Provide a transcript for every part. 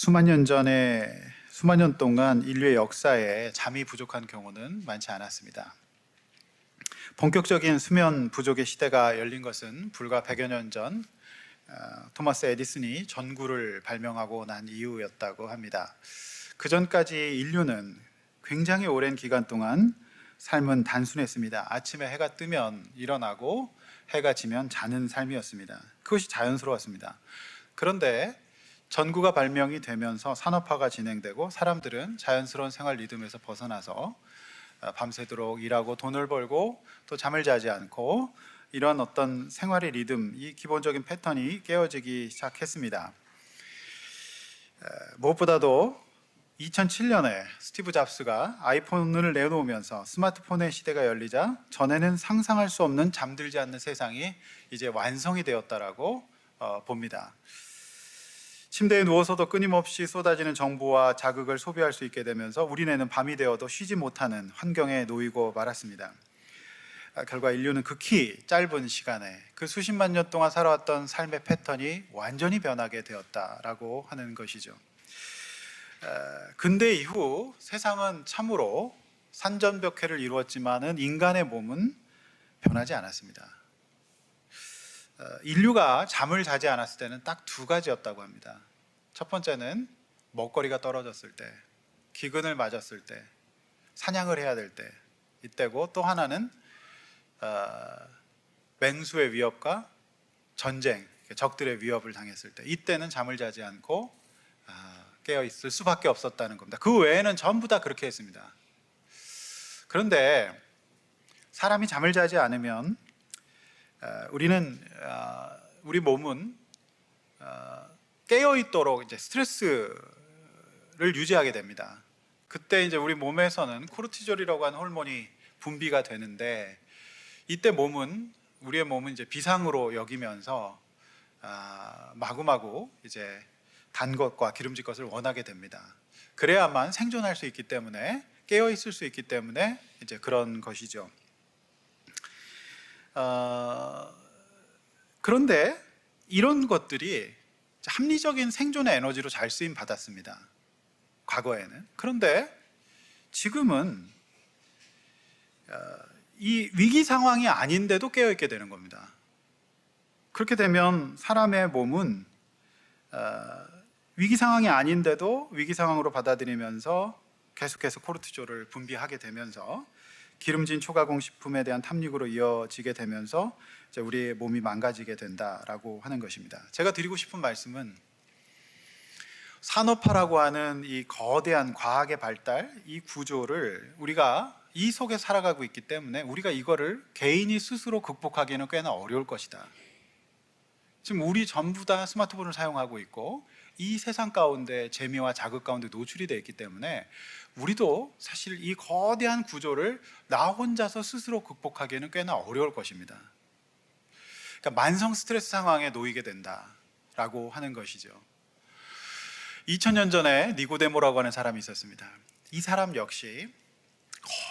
수만 년 동안 인류의 역사에 잠이 부족한 경우는 많지 않았습니다. 본격적인 수면 부족의 시대가 열린 것은 불과 100여 년 전 토마스 에디슨이 전구를 발명하고 난 이후였다고 합니다. 그 전까지 인류는 굉장히 오랜 기간 동안 삶은 단순했습니다. 아침에 해가 뜨면 일어나고 해가 지면 자는 삶이었습니다. 그것이 자연스러웠습니다. 그런데 전구가 발명이 되면서 산업화가 진행되고 사람들은 자연스러운 생활 리듬에서 벗어나서 밤새도록 일하고 돈을 벌고 또 잠을 자지 않고 이런 어떤 생활의 리듬, 이 기본적인 패턴이 깨어지기 시작했습니다. 무엇보다도 2007년에 스티브 잡스가 아이폰을 내놓으면서 스마트폰의 시대가 열리자 전에는 상상할 수 없는 잠들지 않는 세상이 이제 완성이 되었다라고 봅니다. 침대에 누워서도 끊임없이 쏟아지는 정보와 자극을 소비할 수 있게 되면서 우리네는 밤이 되어도 쉬지 못하는 환경에 놓이고 말았습니다. 결과 인류는 극히 짧은 시간에 그 수십만 년 동안 살아왔던 삶의 패턴이 완전히 변하게 되었다라고 하는 것이죠. 근대 이후 세상은 참으로 산전벽해를 이루었지만은 인간의 몸은 변하지 않았습니다. 인류가 잠을 자지 않았을 때는 딱 두 가지였다고 합니다. 첫 번째는 먹거리가 떨어졌을 때, 기근을 맞았을 때, 사냥을 해야 될 때, 이때고, 또 하나는 맹수의 위협과 전쟁, 적들의 위협을 당했을 때, 이때는 잠을 자지 않고 깨어 있을 수밖에 없었다는 겁니다. 그 외에는 전부 다 그렇게 했습니다. 그런데 사람이 잠을 자지 않으면 우리 몸은 깨어 있도록 이제 스트레스를 유지하게 됩니다. 그때 이제 우리 몸에서는 코르티졸이라고 하는 호르몬이 분비가 되는데 이때 우리의 몸은 이제 비상으로 여기면서 마구마구 이제 단 것과 기름진 것을 원하게 됩니다. 그래야만 생존할 수 있기 때문에, 깨어 있을 수 있기 때문에 이제 그런 것이죠. 그런데 이런 것들이 합리적인 생존의 에너지로 잘 쓰임 받았습니다. 과거에는. 그런데 지금은 이 위기 상황이 아닌데도 깨어 있게 되는 겁니다. 그렇게 되면 사람의 몸은 위기 상황이 아닌데도 위기 상황으로 받아들이면서 계속해서 코르티졸을 분비하게 되면서 기름진 초가공 식품에 대한 탐닉으로 이어지게 되면서 이제 우리의 몸이 망가지게 된다라고 하는 것입니다. 제가 드리고 싶은 말씀은 산업화라고 하는 이 거대한 과학의 발달, 이 구조를 우리가 이 속에 살아가고 있기 때문에 우리가 이거를 개인이 스스로 극복하기는 꽤나 어려울 것이다. 지금 우리 전부 다 스마트폰을 사용하고 있고 이 세상 가운데 재미와 자극 가운데 노출이 되어 있기 때문에 우리도 사실 이 거대한 구조를 나 혼자서 스스로 극복하기에는 꽤나 어려울 것입니다. 그러니까 만성 스트레스 상황에 놓이게 된다라고 하는 것이죠. 2000년 전에 니고데모라고 하는 사람이 있었습니다. 이 사람 역시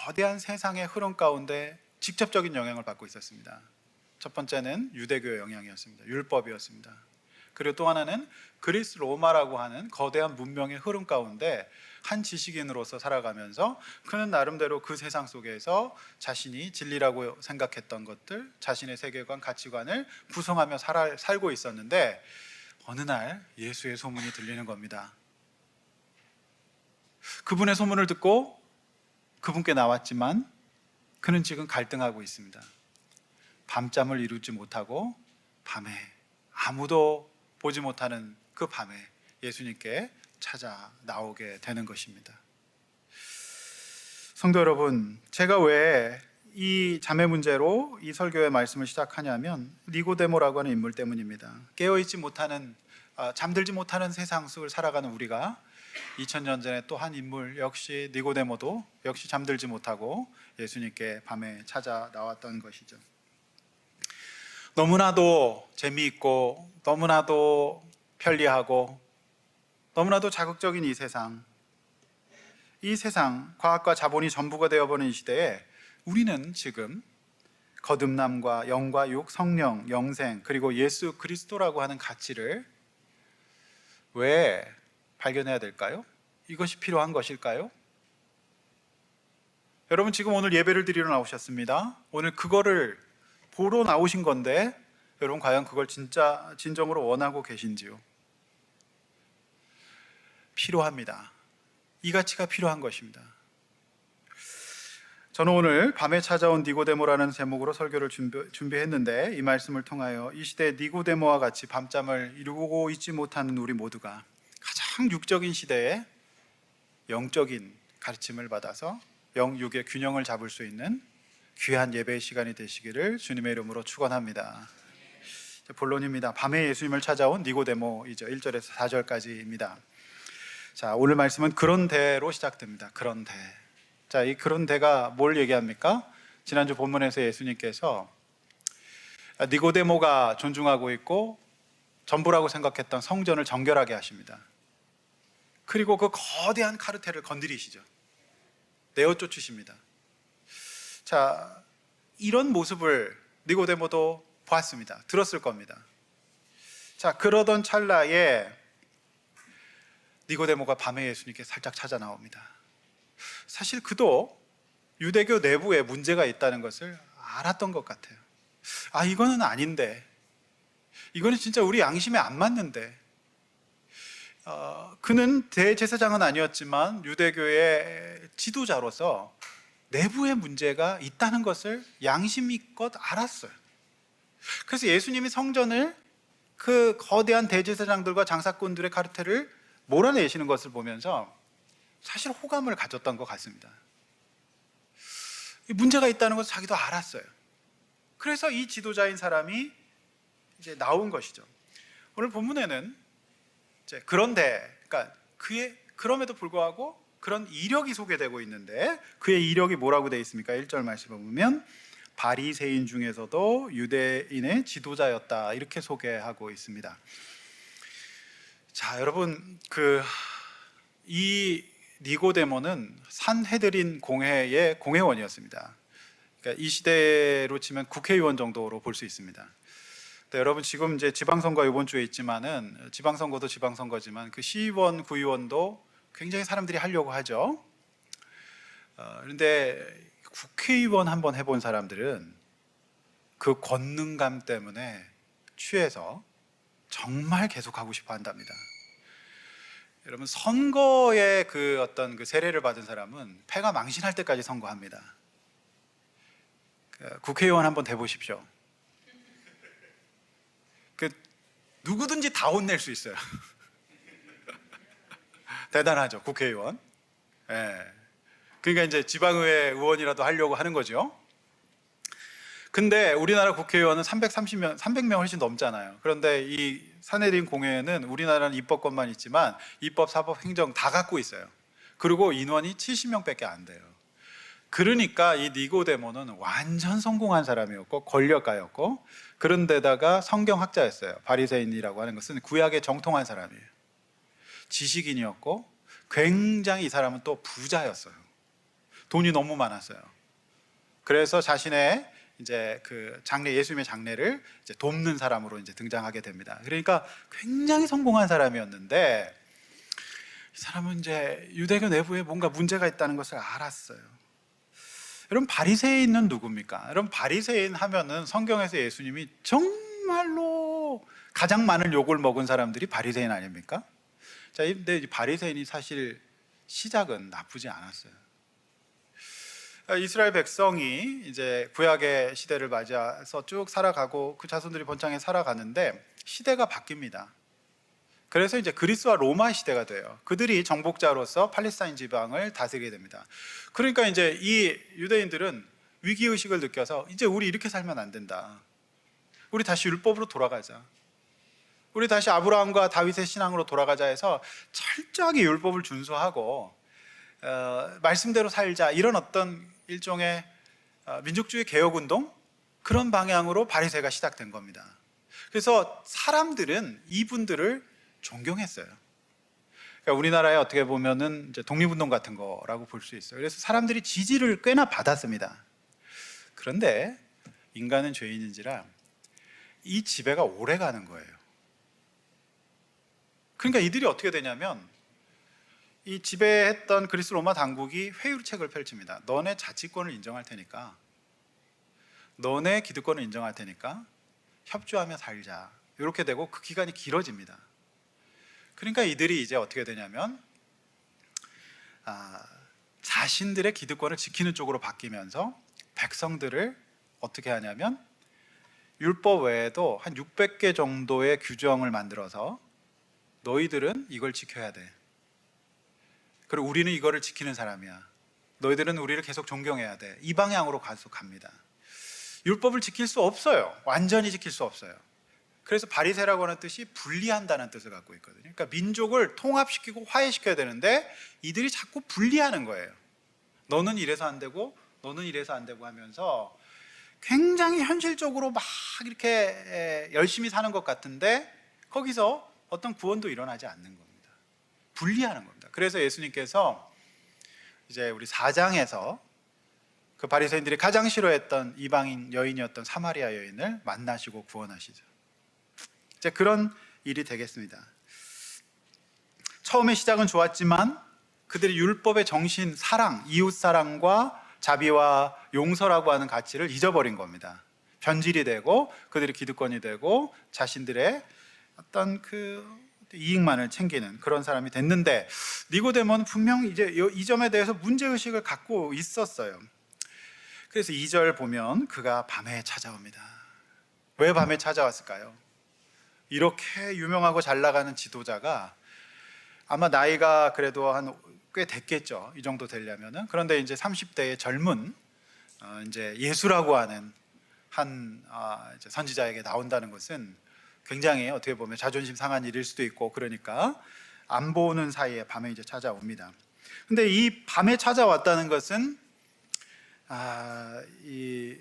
거대한 세상의 흐름 가운데 직접적인 영향을 받고 있었습니다. 첫 번째는 유대교의 영향이었습니다. 율법이었습니다. 그리고 또 하나는 그리스 로마라고 하는 거대한 문명의 흐름 가운데 한 지식인으로서 살아가면서 그는 나름대로 그 세상 속에서 자신이 진리라고 생각했던 것들, 자신의 세계관, 가치관을 구성하며 살고 있었는데 어느 날 예수의 소문이 들리는 겁니다. 그분의 소문을 듣고 그분께 나왔지만 그는 지금 갈등하고 있습니다. 밤잠을 이루지 못하고 밤에 아무도 보지 못하는 그 밤에 예수님께 찾아 나오게 되는 것입니다. 성도 여러분, 제가 왜 이 잠의 문제로 이 설교의 말씀을 시작하냐면 니고데모라고 하는 인물 때문입니다. 깨어있지 못하는, 잠들지 못하는 세상 속을 살아가는 우리가 2000년 전에 또 한 인물 역시 니고데모도 역시 잠들지 못하고 예수님께 밤에 찾아 나왔던 것이죠. 너무나도 재미있고 너무나도 편리하고 너무나도 자극적인 이 세상, 과학과 자본이 전부가 되어버린 이 시대에 우리는 지금 거듭남과 영과 육, 성령, 영생, 그리고 예수 그리스도라고 하는 가치를 왜 발견해야 될까요? 이것이 필요한 것일까요? 여러분 지금 오늘 예배를 드리러 나오셨습니다. 오늘 그거를 보러 나오신 건데 여러분 과연 그걸 진짜 진정으로 원하고 계신지요? 필요합니다. 이 가치가 필요한 것입니다. 저는 오늘 밤에 찾아온 니고데모라는 제목으로 설교를 준비했는데 이 말씀을 통하여 이 시대의 니고데모와 같이 밤잠을 이루고 있지 못하는 우리 모두가 가장 육적인 시대에 영적인 가르침을 받아서 영육의 균형을 잡을 수 있는 귀한 예배의 시간이 되시기를 주님의 이름으로 축원합니다. 본론입니다. 밤에 예수님을 찾아온 니고데모이죠. 1절에서 4절까지입니다. 자, 오늘 말씀은 그런데로 시작됩니다. 그런데. 자, 이 그런데가 뭘 얘기합니까? 지난주 본문에서 예수님께서 니고데모가 존중하고 있고 전부라고 생각했던 성전을 정결하게 하십니다. 그리고 그 거대한 카르텔을 건드리시죠. 내어 쫓으십니다. 자, 이런 모습을 니고데모도 보았습니다. 들었을 겁니다. 자, 그러던 찰나에 니고데모가 밤에 예수님께 살짝 찾아 나옵니다. 사실 그도 유대교 내부에 문제가 있다는 것을 알았던 것 같아요. 아, 이거는 아닌데, 이거는 진짜 우리 양심에 안 맞는데. 그는 대제사장은 아니었지만 유대교의 지도자로서 내부의 문제가 있다는 것을 양심껏 알았어요. 그래서 예수님이 성전을 그 거대한 대제사장들과 장사꾼들의 카르텔을 몰아내시는 것을 보면서 사실 호감을 가졌던 것 같습니다. 문제가 있다는 것을 자기도 알았어요. 그래서 이 지도자인 사람이 이제 나온 것이죠. 오늘 본문에는 이제 그런데, 그러니까 그럼에도 불구하고 그런 이력이 소개되고 있는데 그의 이력이 뭐라고 되어 있습니까? 1절 말씀을 보면 바리새인 중에서도 유대인의 지도자였다 이렇게 소개하고 있습니다. 자, 여러분 이 니고데모는 산헤드린 공회의 공회원이었습니다. 그러니까 이 시대로 치면 국회의원 정도로 볼 수 있습니다. 네, 여러분 지금 이제 지방선거 이번 주에 있지만은 지방선거도 지방선거지만 그 시의원, 구의원도 굉장히 사람들이 하려고 하죠. 그런데 국회의원 한번 해본 사람들은 그 권능감 때문에 취해서 정말 계속 하고 싶어 한답니다. 여러분 선거의 그 어떤 그 세례를 받은 사람은 패가 망신할 때까지 선거합니다. 국회의원 한번 돼보십시오. 누구든지 다 혼낼 수 있어요. 대단하죠, 국회의원. 예. 그러니까 이제 지방의회 의원이라도 하려고 하는 거죠. 근데 우리나라 국회의원은 300명 훨씬 넘잖아요. 그런데 이 산헤드린 공회는 우리나라는 입법권만 있지만 입법, 사법, 행정 다 갖고 있어요. 그리고 인원이 70명밖에 안 돼요. 그러니까 이 니고데모는 완전 성공한 사람이었고 권력가였고 그런데다가 성경학자였어요. 바리새인이라고 하는 것은 구약에 정통한 사람이에요. 지식인이었고 굉장히 이 사람은 또 부자였어요. 돈이 너무 많았어요. 그래서 자신의 이제 그 장례, 예수님의 장례를 이제 돕는 사람으로 이제 등장하게 됩니다. 그러니까 굉장히 성공한 사람이었는데 이 사람은 이제 유대교 내부에 뭔가 문제가 있다는 것을 알았어요. 여러분 바리새인은 누굽니까? 여러분 바리새인 하면은 성경에서 예수님이 정말로 가장 많은 욕을 먹은 사람들이 바리새인 아닙니까? 자, 근데 이 바리새인이 사실 시작은 나쁘지 않았어요. 이스라엘 백성이 이제 구약의 시대를 맞이해서 쭉 살아가고 그 자손들이 번창해 살아가는데 시대가 바뀝니다. 그래서 이제 그리스와 로마 시대가 돼요. 그들이 정복자로서 팔레스타인 지방을 다스리게 됩니다. 그러니까 이제 이 유대인들은 위기의식을 느껴서 이제 우리 이렇게 살면 안 된다. 우리 다시 율법으로 돌아가자. 우리 다시 아브라함과 다윗의 신앙으로 돌아가자 해서 철저하게 율법을 준수하고 말씀대로 살자 이런 어떤 일종의 민족주의 개혁운동 그런 방향으로 바리새가 시작된 겁니다. 그래서 사람들은 이분들을 존경했어요. 그러니까 우리나라에 어떻게 보면은 이제 독립운동 같은 거라고 볼 수 있어요. 그래서 사람들이 지지를 꽤나 받았습니다. 그런데 인간은 죄인인지라 이 지배가 오래 가는 거예요. 그러니까 이들이 어떻게 되냐면 이 지배했던 그리스 로마 당국이 회유책을 펼칩니다. 너네 자치권을 인정할 테니까, 너네 기득권을 인정할 테니까 협조하며 살자. 이렇게 되고 그 기간이 길어집니다. 그러니까 이들이 이제 어떻게 되냐면 자신들의 기득권을 지키는 쪽으로 바뀌면서 백성들을 어떻게 하냐면 율법 외에도 한 600개 정도의 규정을 만들어서 너희들은 이걸 지켜야 돼. 그리고 우리는 이거를 지키는 사람이야. 너희들은 우리를 계속 존경해야 돼. 이 방향으로 계속 갑니다. 율법을 지킬 수 없어요. 완전히 지킬 수 없어요. 그래서 바리새라고 하는 뜻이 분리한다는 뜻을 갖고 있거든요. 그러니까 민족을 통합시키고 화해시켜야 되는데 이들이 자꾸 분리하는 거예요. 너는 이래서 안 되고 너는 이래서 안 되고 하면서 굉장히 현실적으로 막 이렇게 열심히 사는 것 같은데 거기서 어떤 구원도 일어나지 않는 겁니다. 분리하는 겁니다. 그래서 예수님께서 이제 우리 4장에서 그 바리새인들이 가장 싫어했던 이방인 여인이었던 사마리아 여인을 만나시고 구원하시죠. 이제 그런 일이 되겠습니다. 처음에 시작은 좋았지만 그들이 율법의 정신, 사랑, 이웃 사랑과 자비와 용서라고 하는 가치를 잊어버린 겁니다. 변질이 되고 그들이 기득권이 되고 자신들의 어떤 그 이익만을 챙기는 그런 사람이 됐는데 니고데모는 분명 이제 이 점에 대해서 문제의식을 갖고 있었어요. 그래서 2절 보면 그가 밤에 찾아옵니다. 왜 밤에 찾아왔을까요? 이렇게 유명하고 잘 나가는 지도자가 아마 나이가 그래도 한 꽤 됐겠죠. 이 정도 되려면은. 그런데 이제 30대의 젊은 이제 예수라고 하는 한 이제 선지자에게 나온다는 것은 굉장히 어떻게 보면 자존심 상한 일일 수도 있고 그러니까 안 보는 사이에 밤에 이제 찾아옵니다. 근데 이 밤에 찾아왔다는 것은 이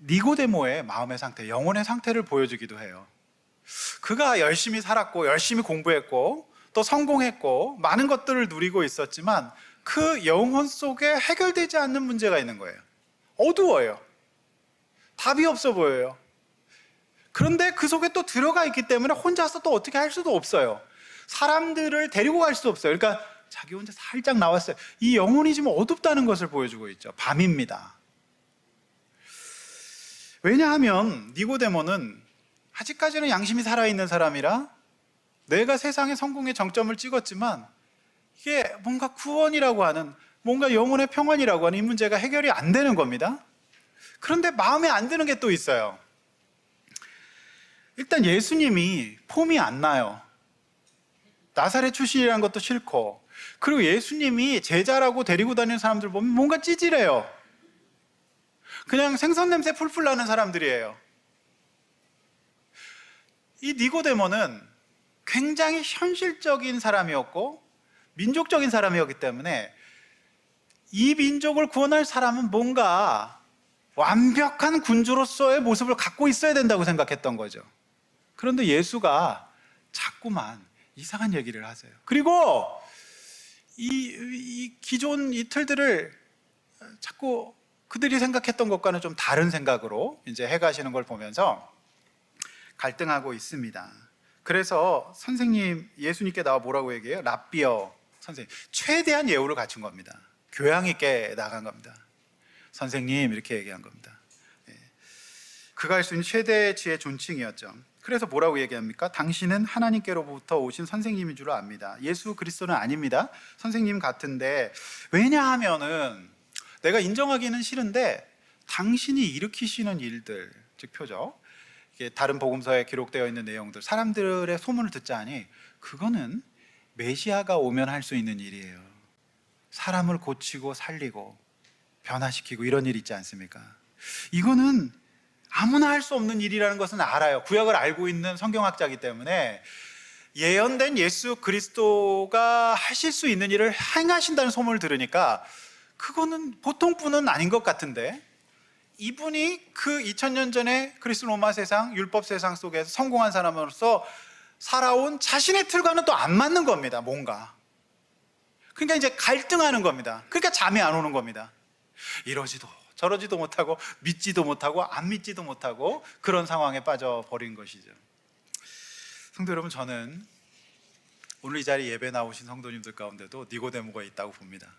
니고데모의 마음의 상태, 영혼의 상태를 보여주기도 해요. 그가 열심히 살았고 열심히 공부했고 또 성공했고 많은 것들을 누리고 있었지만 그 영혼 속에 해결되지 않는 문제가 있는 거예요. 어두워요. 답이 없어 보여요. 그런데 그 속에 또 들어가 있기 때문에 혼자서 또 어떻게 할 수도 없어요. 사람들을 데리고 갈 수 없어요. 그러니까 자기 혼자 살짝 나왔어요. 이 영혼이 지금 어둡다는 것을 보여주고 있죠. 밤입니다. 왜냐하면 니고데모는 아직까지는 양심이 살아있는 사람이라 내가 세상의 성공의 정점을 찍었지만 이게 뭔가 구원이라고 하는 뭔가 영혼의 평안이라고 하는 이 문제가 해결이 안 되는 겁니다. 그런데 마음에 안 드는 게 또 있어요. 일단 예수님이 폼이 안 나요. 나사렛 출신이라는 것도 싫고 그리고 예수님이 제자라고 데리고 다니는 사람들 보면 뭔가 찌질해요. 그냥 생선 냄새 풀풀 나는 사람들이에요. 이 니고데모는 굉장히 현실적인 사람이었고 민족적인 사람이었기 때문에 이 민족을 구원할 사람은 뭔가 완벽한 군주로서의 모습을 갖고 있어야 된다고 생각했던 거죠. 그런데 예수가 자꾸만 이상한 얘기를 하세요. 그리고 이 기존 이 틀들을 자꾸 그들이 생각했던 것과는 좀 다른 생각으로 이제 해가시는 걸 보면서 갈등하고 있습니다. 그래서 선생님, 예수님께 나와 뭐라고 얘기해요? 랍비어 선생님, 최대한 예우를 갖춘 겁니다. 교양 있게 나간 겁니다. 선생님 이렇게 얘기한 겁니다. 그가 할 수 있는 최대치의 존칭이었죠. 그래서 뭐라고 얘기합니까? 당신은 하나님께로부터 오신 선생님인 줄 압니다. 예수 그리스도는 아닙니다. 선생님 같은데 왜냐하면은 내가 인정하기는 싫은데 당신이 일으키시는 일들, 즉 표적, 다른 복음서에 기록되어 있는 내용들, 사람들의 소문을 듣자니 그거는 메시아가 오면 할 수 있는 일이에요. 사람을 고치고 살리고 변화시키고 이런 일 있지 않습니까? 이거는 아무나 할 수 없는 일이라는 것은 알아요. 구약을 알고 있는 성경학자이기 때문에 예언된 예수 그리스도가 하실 수 있는 일을 행하신다는 소문을 들으니까 그거는 보통 분은 아닌 것 같은데 이분이 그 2000년 전에 그리스 로마 세상, 율법 세상 속에서 성공한 사람으로서 살아온 자신의 틀과는 또 안 맞는 겁니다. 뭔가. 그러니까 이제 갈등하는 겁니다. 그러니까 잠이 안 오는 겁니다. 이러지도 저러지도 못하고 믿지도 못하고 안 믿지도 못하고 그런 상황에 빠져버린 것이죠. 성도 여러분, 저는 오늘 이 자리에 예배 나오신 성도님들 가운데도 니고데모가 있다고 봅니다.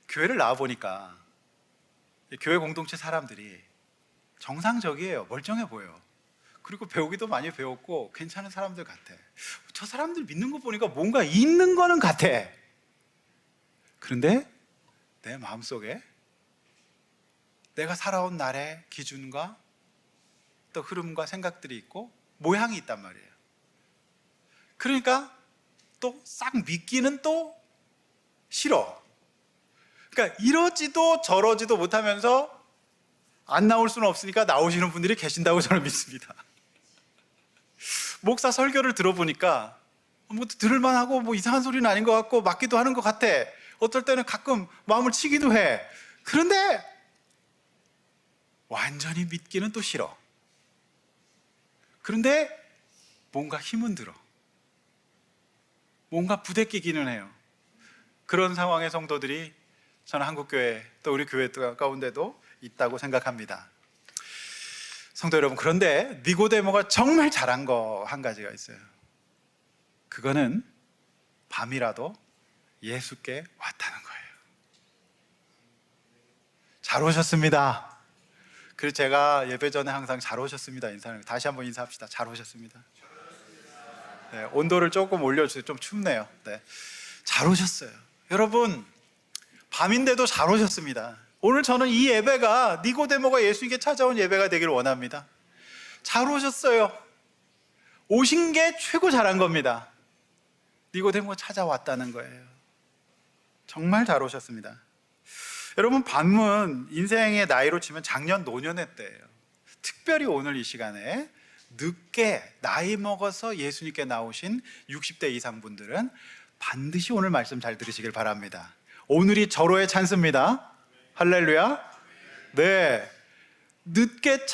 교회를 나와보니까 교회 공동체 사람들이 정상적이에요. 멀쩡해 보여. 그리고 배우기도 많이 배웠고 괜찮은 사람들 같아. 저 사람들 믿는 거 보니까 뭔가 있는 거는 같아. 그런데 내 마음속에 내가 살아온 날의 기준과 또 흐름과 생각들이 있고 모양이 있단 말이에요. 그러니까 또 싹 믿기는 또 싫어. 그러니까 이러지도 저러지도 못하면서 안 나올 수는 없으니까 나오시는 분들이 계신다고 저는 믿습니다. 목사 설교를 들어보니까 뭐 들을만하고 뭐 이상한 소리는 아닌 것 같고 맞기도 하는 것 같아. 어떨 때는 가끔 마음을 치기도 해. 그런데 완전히 믿기는 또 싫어. 그런데 뭔가 힘은 들어. 뭔가 부대끼기는 해요. 그런 상황의 성도들이 저는 한국교회 또 우리 교회 가운데도 있다고 생각합니다. 성도 여러분, 그런데 니고데모가 정말 잘한 거 한 가지가 있어요. 그거는 밤이라도 예수께 왔다는 거예요. 잘 오셨습니다. 그래서 제가 예배 전에 항상 잘 오셨습니다 인사하는 거, 다시 한번 인사합시다. 잘 오셨습니다. 네, 온도를 조금 올려주세요. 좀 춥네요. 네, 잘 오셨어요. 여러분, 밤인데도 잘 오셨습니다. 오늘 저는 이 예배가 니고데모가 예수님께 찾아온 예배가 되기를 원합니다. 잘 오셨어요. 오신 게 최고 잘한 겁니다. 니고데모가 찾아왔다는 거예요. 정말 잘 오셨습니다. 여러분, 밤은 인생의 나이로 치면 작년 노년의 때예요. 특별히 오늘 이 시간에 늦게 나이 먹어서 예수님께 나오신 60대 이상 분들은 반드시 오늘 말씀 잘 들으시길 바랍니다. 오늘이 절호의 찬스입니다. 할렐루야. 네, 늦게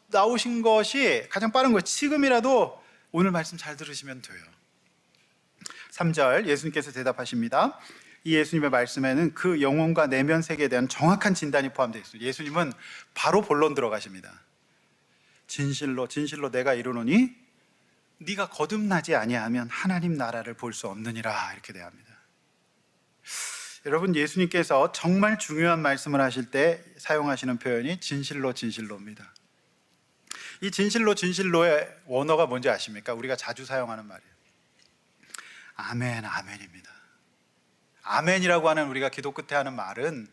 나오신 것이 가장 빠른 거예요. 지금이라도 오늘 말씀 잘 들으시면 돼요. 3절 예수님께서 대답하십니다. 이 예수님의 말씀에는 그 영혼과 내면 세계에 대한 정확한 진단이 포함되어 있어요. 예수님은 바로 본론 들어가십니다. 진실로 진실로 내가 이르노니 네가 거듭나지 아니하면 하나님 나라를 볼 수 없느니라, 이렇게 대합니다. 여러분, 예수님께서 정말 중요한 말씀을 하실 때 사용하시는 표현이 진실로 진실로입니다. 이 진실로 진실로의 원어가 뭔지 아십니까? 우리가 자주 사용하는 말이에요. 아멘, 아멘입니다. 아멘이라고 하는 우리가 기도 끝에 하는 말은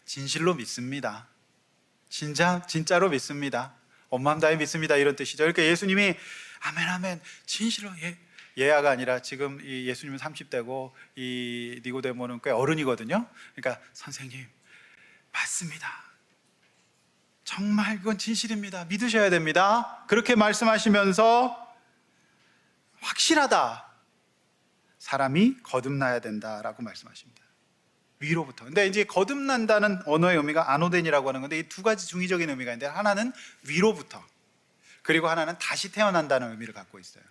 진실로 믿습니다. 진짜로 믿습니다. 온 마음 다해 믿습니다, 이런 뜻이죠. 그러니까 예수님이 아멘, 아멘, 진실로, 예야가 아니라 지금 이 예수님은 30대고 이 니고데모는 꽤 어른이거든요. 그러니까 선생님, 맞습니다. 정말 그건 진실입니다. 믿으셔야 됩니다. 그렇게 말씀하시면서 확실하다, 사람이 거듭나야 된다라고 말씀하십니다. 위로부터. 근데 이제 거듭난다는 언어의 의미가 아노덴이라고 하는 건데 이 두 가지 중의적인 의미가 있는데, 하나는 위로부터, 그리고 하나는 다시 태어난다는 의미를 갖고 있어요.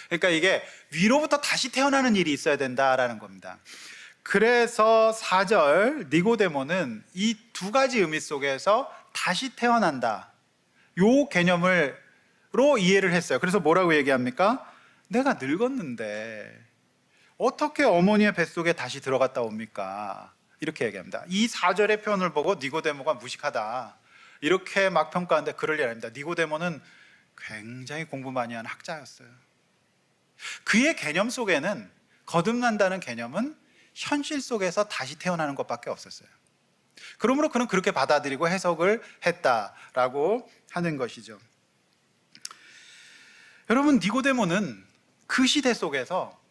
그러니까 이게 위로부터 다시 태어나는 일이 있어야 된다라는 겁니다. 그래서 4절 니고데모는 이 두 가지 의미 속에서 다시 태어난다, 요 개념으로 이해를 했어요. 그래서 뭐라고 얘기합니까? 내가 늙었는데 어떻게 어머니의 뱃속에 다시 들어갔다 옵니까? 이렇게 얘기합니다. 이 4절의 표현을 보고 니고데모가 무식하다, 이렇게 막 평가하는데 그럴 일 아닙니다. 니고데모는 굉장히 공부 많이 한 학자였어요. 그의 개념 속에는 거듭난다는 개념은 현실 속에서 다시 태어나는 것밖에 없었어요. 그러므로 그는 그렇게 받아들이고 해석을 했다라고 하는 것이죠. 여러분, 니고데모는 그 시대 속에서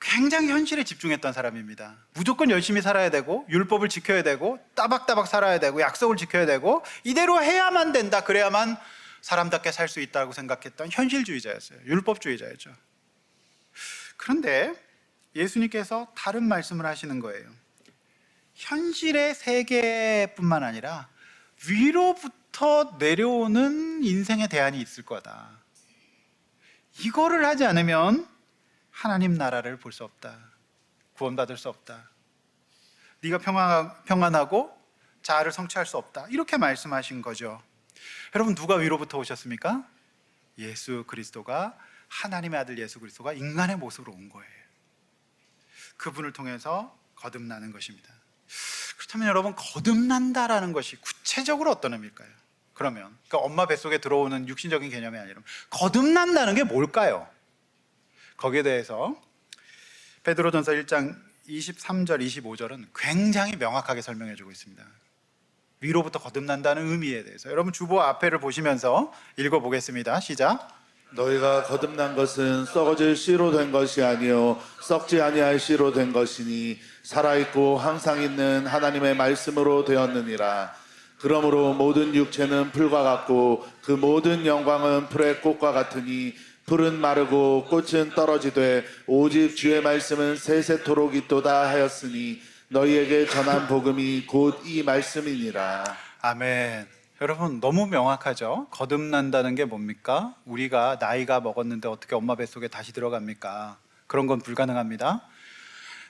굉장히 현실에 집중했던 사람입니다. 무조건 열심히 살아야 되고 율법을 지켜야 되고 따박따박 살아야 되고 약속을 지켜야 되고 이대로 해야만 된다, 그래야만 사람답게 살 수 있다고 생각했던 현실주의자였어요. 율법주의자였죠. 그런데 예수님께서 다른 말씀을 하시는 거예요. 현실의 세계뿐만 아니라 위로부터 내려오는 인생의 대안이 있을 거다. 이거를 하지 않으면 하나님 나라를 볼 수 없다, 구원받을 수 없다, 네가 평안하고 자아를 성취할 수 없다, 이렇게 말씀하신 거죠. 여러분, 누가 위로부터 오셨습니까? 예수 그리스도가, 하나님의 아들 예수 그리스도가 인간의 모습으로 온 거예요. 그분을 통해서 거듭나는 것입니다. 그렇다면 여러분, 거듭난다라는 것이 구체적으로 어떤 의미일까요? 그러면 그러니까 엄마 뱃속에 들어오는 육신적인 개념이 아니라 거듭난다는 게 뭘까요? 거기에 대해서 베드로전서 1장 23절 25절은 굉장히 명확하게 설명해 주고 있습니다. 위로부터 거듭난다는 의미에 대해서 여러분 주보 앞에를 보시면서 읽어보겠습니다. 시작. 너희가 거듭난 것은 썩어질 씨로 된 것이 아니요 썩지 아니할 씨로 된 것이니 살아있고 항상 있는 하나님의 말씀으로 되었느니라. 그러므로 모든 육체는 풀과 같고 그 모든 영광은 풀의 꽃과 같으니 풀은 마르고 꽃은 떨어지되 오직 주의 말씀은 세세토록 있도다 하였으니 너희에게 전한 복음이 곧 이 말씀이니라. 아멘. 여러분 너무 명확하죠? 거듭난다는 게 뭡니까? 우리가 나이가 먹었는데 어떻게 엄마 뱃속에 다시 들어갑니까? 그런 건 불가능합니다.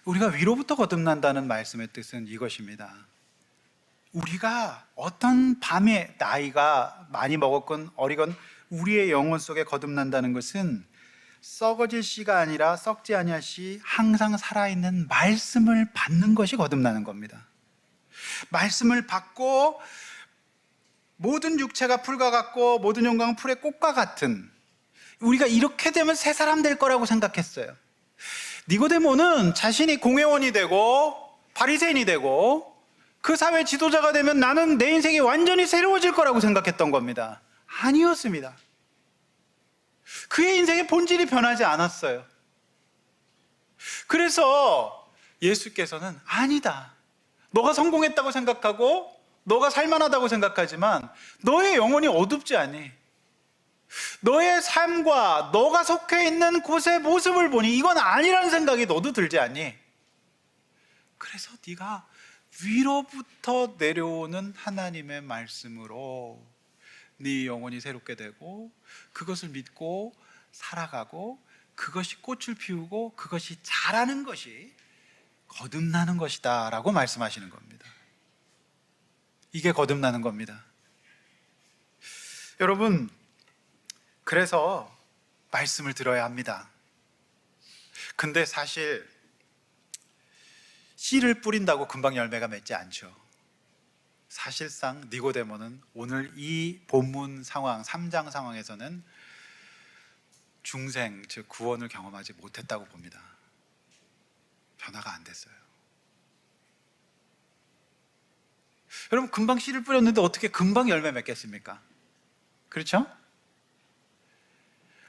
우리가 위로부터 거듭난다는 말씀의 뜻은 이것입니다. 우리가 어떤 밤에 나이가 많이 먹었건 어리건 우리의 영혼 속에 거듭난다는 것은 썩어질 씨가 아니라 썩지 아니할 씨, 항상 살아있는 말씀을 받는 것이 거듭나는 겁니다. 말씀을 받고 모든 육체가 풀과 같고 모든 영광은 풀의 꽃과 같은, 우리가 이렇게 되면 새 사람 될 거라고 생각했어요. 니고데모는 자신이 공회원이 되고 바리새인이 되고 그 사회 지도자가 되면 나는 내 인생이 완전히 새로워질 거라고 생각했던 겁니다. 아니었습니다. 그의 인생의 본질이 변하지 않았어요. 그래서 예수께서는 아니다, 너가 성공했다고 생각하고 너가 살만하다고 생각하지만 너의 영혼이 어둡지 않니? 너의 삶과 너가 속해 있는 곳의 모습을 보니 이건 아니라는 생각이 너도 들지 않니? 그래서 네가 위로부터 내려오는 하나님의 말씀으로 네 영혼이 새롭게 되고 그것을 믿고 살아가고 그것이 꽃을 피우고 그것이 자라는 것이 거듭나는 것이다 라고 말씀하시는 겁니다. 이게 거듭나는 겁니다. 여러분, 그래서 말씀을 들어야 합니다. 근데 사실 씨를 뿌린다고 금방 열매가 맺지 않죠. 사실상 니고데모는 오늘 이 본문 상황, 3장 상황에서는 중생, 즉 구원을 경험하지 못했다고 봅니다. 변화가 안 됐어요. 여러분, 금방 씨를 뿌렸는데 어떻게 금방 열매 맺겠습니까? 그렇죠?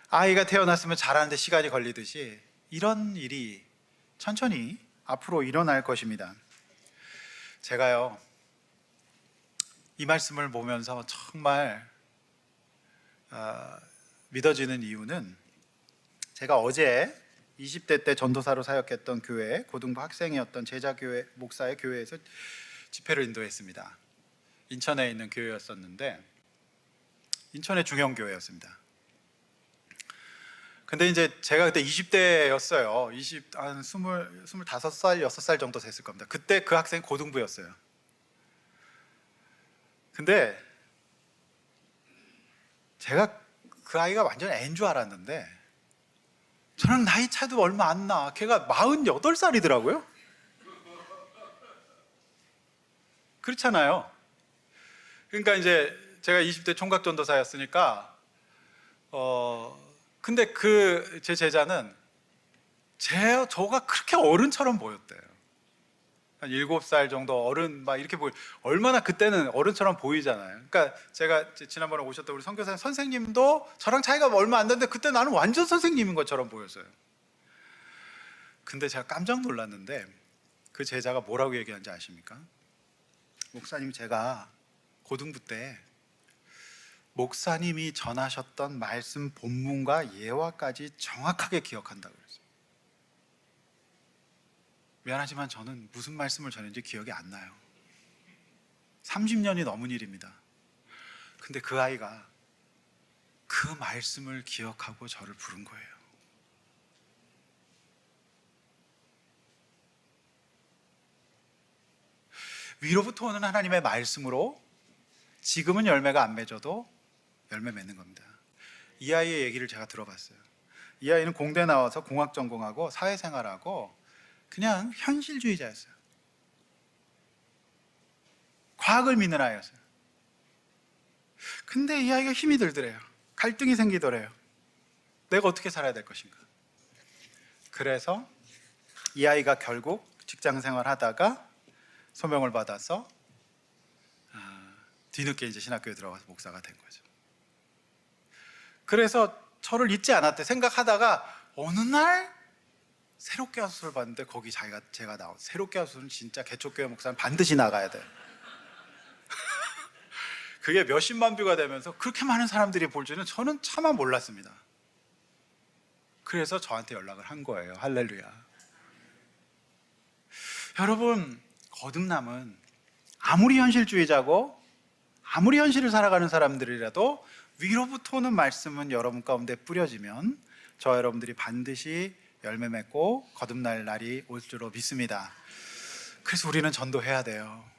아이가 태어났으면 자라는데 시간이 걸리듯이 이런 일이 천천히 앞으로 일어날 것입니다. 제가요, 이 말씀을 보면서 정말 믿어지는 이유는, 제가 어제 20대 때 전도사로 사역했던 교회, 고등부 학생이었던 제자교회 목사의 교회에서 집회를 인도했습니다. 인천에 있는 교회였었는데, 인천의 중형교회였습니다. 근데 이제 제가 그때 20대였어요. 한 25살, 6살 정도 됐을 겁니다. 그때 그 학생이 고등부였어요. 근데 제가 그 아이가 완전 애인 줄 알았는데 저랑 나이 차도 얼마 안 나. 걔가 48살이더라고요. 그렇잖아요. 그러니까 이제 제가 20대 총각전도사였으니까 근데 제 제자는 저가 그렇게 어른처럼 보였대요. 한 7살 정도 어른 막 이렇게 얼마나 그때는 어른처럼 보이잖아요. 그러니까 제가 지난번에 오셨던 우리 선교사님 선생님도 저랑 차이가 얼마 안 나는데 그때 나는 완전 선생님인 것처럼 보였어요. 근데 제가 깜짝 놀랐는데 그 제자가 뭐라고 얘기하는지 아십니까? 목사님, 제가 고등부 때 목사님이 전하셨던 말씀 본문과 예화까지 정확하게 기억한다고 그랬어요. 미안하지만 저는 무슨 말씀을 전했는지 기억이 안 나요. 30년이 넘은 일입니다. 근데 그 아이가 그 말씀을 기억하고 저를 부른 거예요. 위로부터 오는 하나님의 말씀으로 지금은 열매가 안 맺어도 열매 맺는 겁니다. 이 아이의 얘기를 제가 들어봤어요. 이 아이는 공대 나와서 공학 전공하고 사회생활하고 그냥 현실주의자였어요. 과학을 믿는 아이였어요. 근데 이 아이가 힘이 들더래요. 갈등이 생기더래요. 내가 어떻게 살아야 될 것인가. 그래서 이 아이가 결국 직장 생활하다가 소명을 받아서 뒤늦게 이제 신학교에 들어가서 목사가 된 거죠. 그래서 저를 잊지 않았대. 생각하다가 어느 날 새롭게 하수를 봤는데 거기 제가 나온 새롭게 하수는 진짜 개척교회 목사는 반드시 나가야 돼. 그게 몇십만 뷰가 되면서 그렇게 많은 사람들이 볼 줄은 저는 차마 몰랐습니다. 그래서 저한테 연락을 한 거예요. 할렐루야. 여러분, 거듭남은 아무리 현실주의자고 아무리 현실을 살아가는 사람들이라도 위로부터 오는 말씀은 여러분 가운데 뿌려지면 저와 여러분들이 반드시 열매 맺고 거듭날 날이 올 줄로 믿습니다. 그래서 우리는 전도해야 돼요.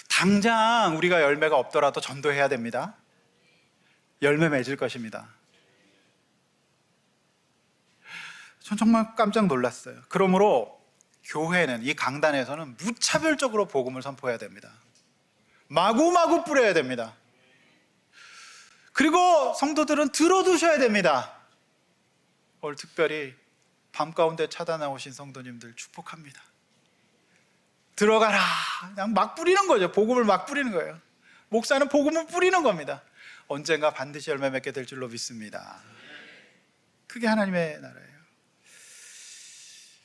당장 우리가 열매가 없더라도 전도해야 됩니다. 열매 맺을 것입니다. 전 정말 깜짝 놀랐어요. 그러므로 교회는, 이 강단에서는 무차별적으로 복음을 선포해야 됩니다. 마구마구 뿌려야 됩니다. 그리고 성도들은 들어두셔야 됩니다. 오늘 특별히 밤 가운데 찾아나오신 성도님들 축복합니다. 들어가라. 그냥 막 뿌리는 거죠. 복음을 막 뿌리는 거예요. 목사는 복음을 뿌리는 겁니다. 언젠가 반드시 열매 맺게 될 줄로 믿습니다. 그게 하나님의 나라예요.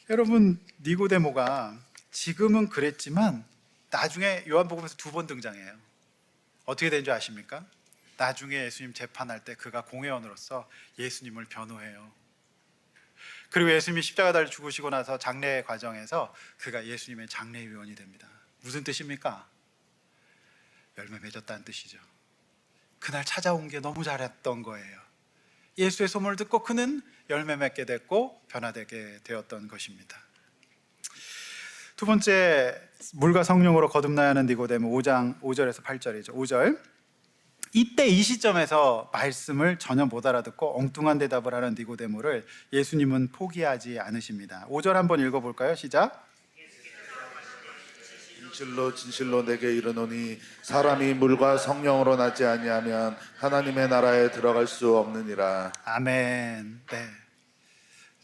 여러분, 니고데모가 지금은 그랬지만 나중에 요한복음에서 2번 등장해요. 어떻게 된 줄 아십니까? 나중에 예수님 재판할 때 그가 공회원으로서 예수님을 변호해요. 그리고 예수님이 십자가 달려 죽으시고 나서 장례 과정에서 그가 예수님의 장례위원이 됩니다. 무슨 뜻입니까? 열매 맺었다는 뜻이죠. 그날 찾아온 게 너무 잘했던 거예요. 예수의 소문을 듣고 그는 열매 맺게 됐고 변화되게 되었던 것입니다. 두 번째, 물과 성령으로 거듭나야 하는 니고데모 5장 5절에서 8절이죠. 5절. 이때 이 시점에서 말씀을 전혀 못 알아듣고 엉뚱한 대답을 하는 니고데모를 예수님은 포기하지 않으십니다. 5절 한번 읽어볼까요? 시작. 진실로 진실로 내게 이르노니 사람이 물과 성령으로 나지 아니하면 하나님의 나라에 들어갈 수 없느니라. 아멘. 네.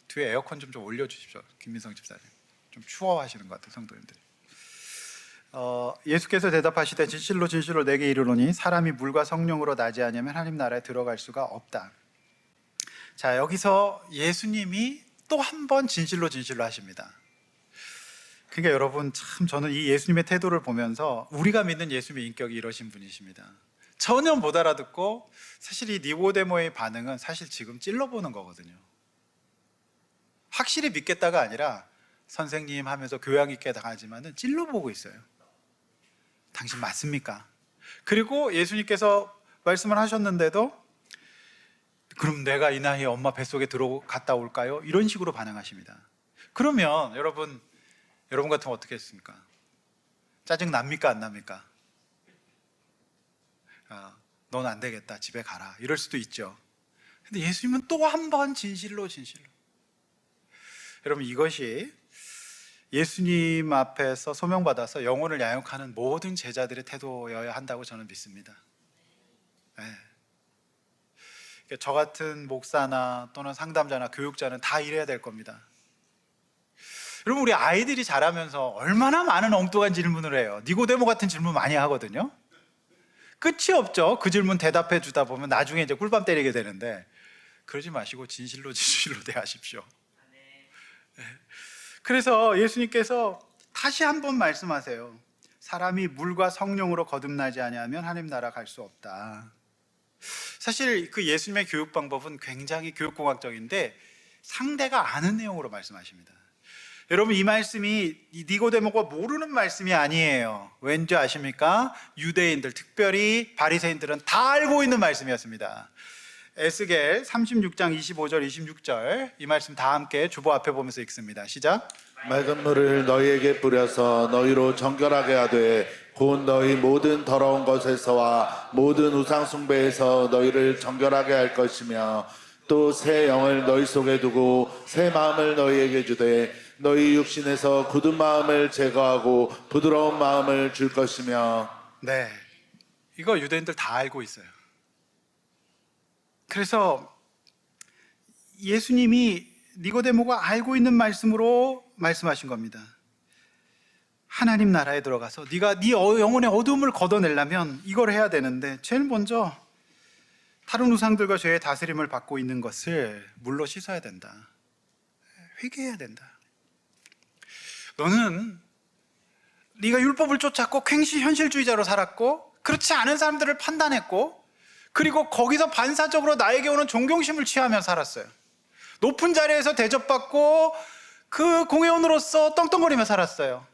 뒤에 에어컨 좀 올려주십시오. 김민성 집사님. 좀 추워하시는 것 같아요, 성도님들이. 예수께서 대답하시되 진실로 진실로 내게 이르노니 사람이 물과 성령으로 나지 않으면 하나님 나라에 들어갈 수가 없다. 자, 여기서 예수님이 또 한 번 진실로 진실로 하십니다. 그러니까 여러분, 참 저는 이 예수님의 태도를 보면서 우리가 믿는 예수님의 인격이 이러신 분이십니다. 전혀 못 알아듣고 사실 이 니고데모의 반응은 사실 지금 찔러보는 거거든요. 확실히 믿겠다가 아니라 선생님 하면서 교양 있게 당하지만은 찔러보고 있어요. 당신 맞습니까? 그리고 예수님께서 말씀을 하셨는데도 그럼 내가 이 나이에 엄마 뱃속에 들어갔다 올까요? 이런 식으로 반응하십니다. 그러면 여러분 같으면 어떻게 했습니까? 짜증 납니까? 안 납니까? 넌 안 되겠다. 집에 가라. 이럴 수도 있죠. 근데 예수님은 또 한 번 진실로. 여러분, 이것이 예수님 앞에서 소명받아서 영혼을 양육하는 모든 제자들의 태도여야 한다고 저는 믿습니다. 네. 저 같은 목사나 또는 상담자나 교육자는 다 이래야 될 겁니다. 여러분, 우리 아이들이 자라면서 얼마나 많은 엉뚱한 질문을 해요. 니고데모 같은 질문 많이 하거든요. 끝이 없죠. 그 질문 대답해 주다 보면 나중에 이제 꿀밤 때리게 되는데, 그러지 마시고 진실로 대하십시오. 네. 그래서 예수님께서 다시 한번 말씀하세요. 사람이 물과 성령으로 거듭나지 아니하면 하나님 나라 갈 수 없다. 사실 그 예수님의 교육 방법은 굉장히 교육공학적인데 상대가 아는 내용으로 말씀하십니다. 여러분, 이 말씀이 니고데모가 모르는 말씀이 아니에요. 왠지 아십니까? 유대인들, 특별히 바리새인들은 다 알고 있는 말씀이었습니다. 에스겔 36장 25절 26절 이 말씀 다 함께 주보 앞에 보면서 읽습니다. 시작. 맑은 물을 너희에게 뿌려서 너희로 정결하게 하되 곧 너희 모든 더러운 것에서와 모든 우상 숭배에서 너희를 정결하게 할 것이며 또 새 영을 너희 속에 두고 새 마음을 너희에게 주되 너희 육신에서 굳은 마음을 제거하고 부드러운 마음을 줄 것이며. 네, 이거 유대인들 다 알고 있어요. 그래서 예수님이 니고데모가 알고 있는 말씀으로 말씀하신 겁니다. 하나님 나라에 들어가서 네가 네 영혼의 어둠을 걷어내려면 이걸 해야 되는데 제일 먼저 다른 우상들과 죄의 다스림을 받고 있는 것을 물로 씻어야 된다. 회개해야 된다. 너는 네가 율법을 쫓았고 괭시 현실주의자로 살았고 그렇지 않은 사람들을 판단했고 그리고 거기서 반사적으로 나에게 오는 존경심을 취하며 살았어요. 높은 자리에서 대접받고 그 공회원으로서 떵떵거리며 살았어요.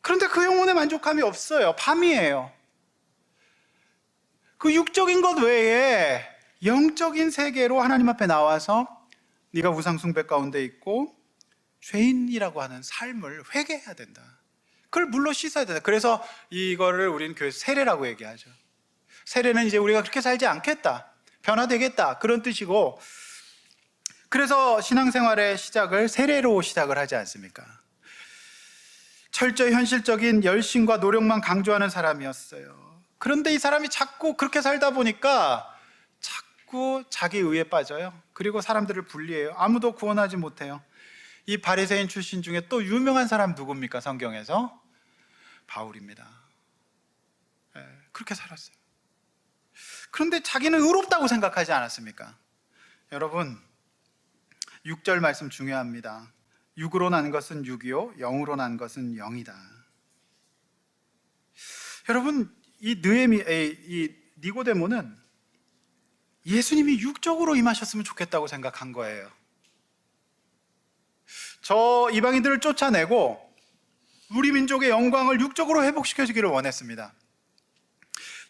그런데 그 영혼의 만족감이 없어요. 밤이에요. 그 육적인 것 외에 영적인 세계로 하나님 앞에 나와서 네가 우상 숭배 가운데 있고 죄인이라고 하는 삶을 회개해야 된다. 그걸 물로 씻어야 된다. 그래서 이거를 우리는 교회 세례라고 얘기하죠. 세례는 이제 우리가 그렇게 살지 않겠다, 변화되겠다, 그런 뜻이고, 그래서 신앙생활의 시작을 세례로 시작을 하지 않습니까? 철저히 현실적인 열심과 노력만 강조하는 사람이었어요. 그런데 이 사람이 자꾸 그렇게 살다 보니까 자꾸 자기 의에 빠져요. 그리고 사람들을 분리해요. 아무도 구원하지 못해요. 이 바리새인 출신 중에 또 유명한 사람 누굽니까? 성경에서 바울입니다. 그렇게 살았어요. 그런데 자기는 의롭다고 생각하지 않았습니까? 여러분, 6절 말씀 중요합니다. 육으로 난 것은 육이요 영으로 난 것은 영이다. 여러분, 이 니고데모는 예수님이 육적으로 임하셨으면 좋겠다고 생각한 거예요. 저 이방인들을 쫓아내고 우리 민족의 영광을 육적으로 회복시켜주기를 원했습니다.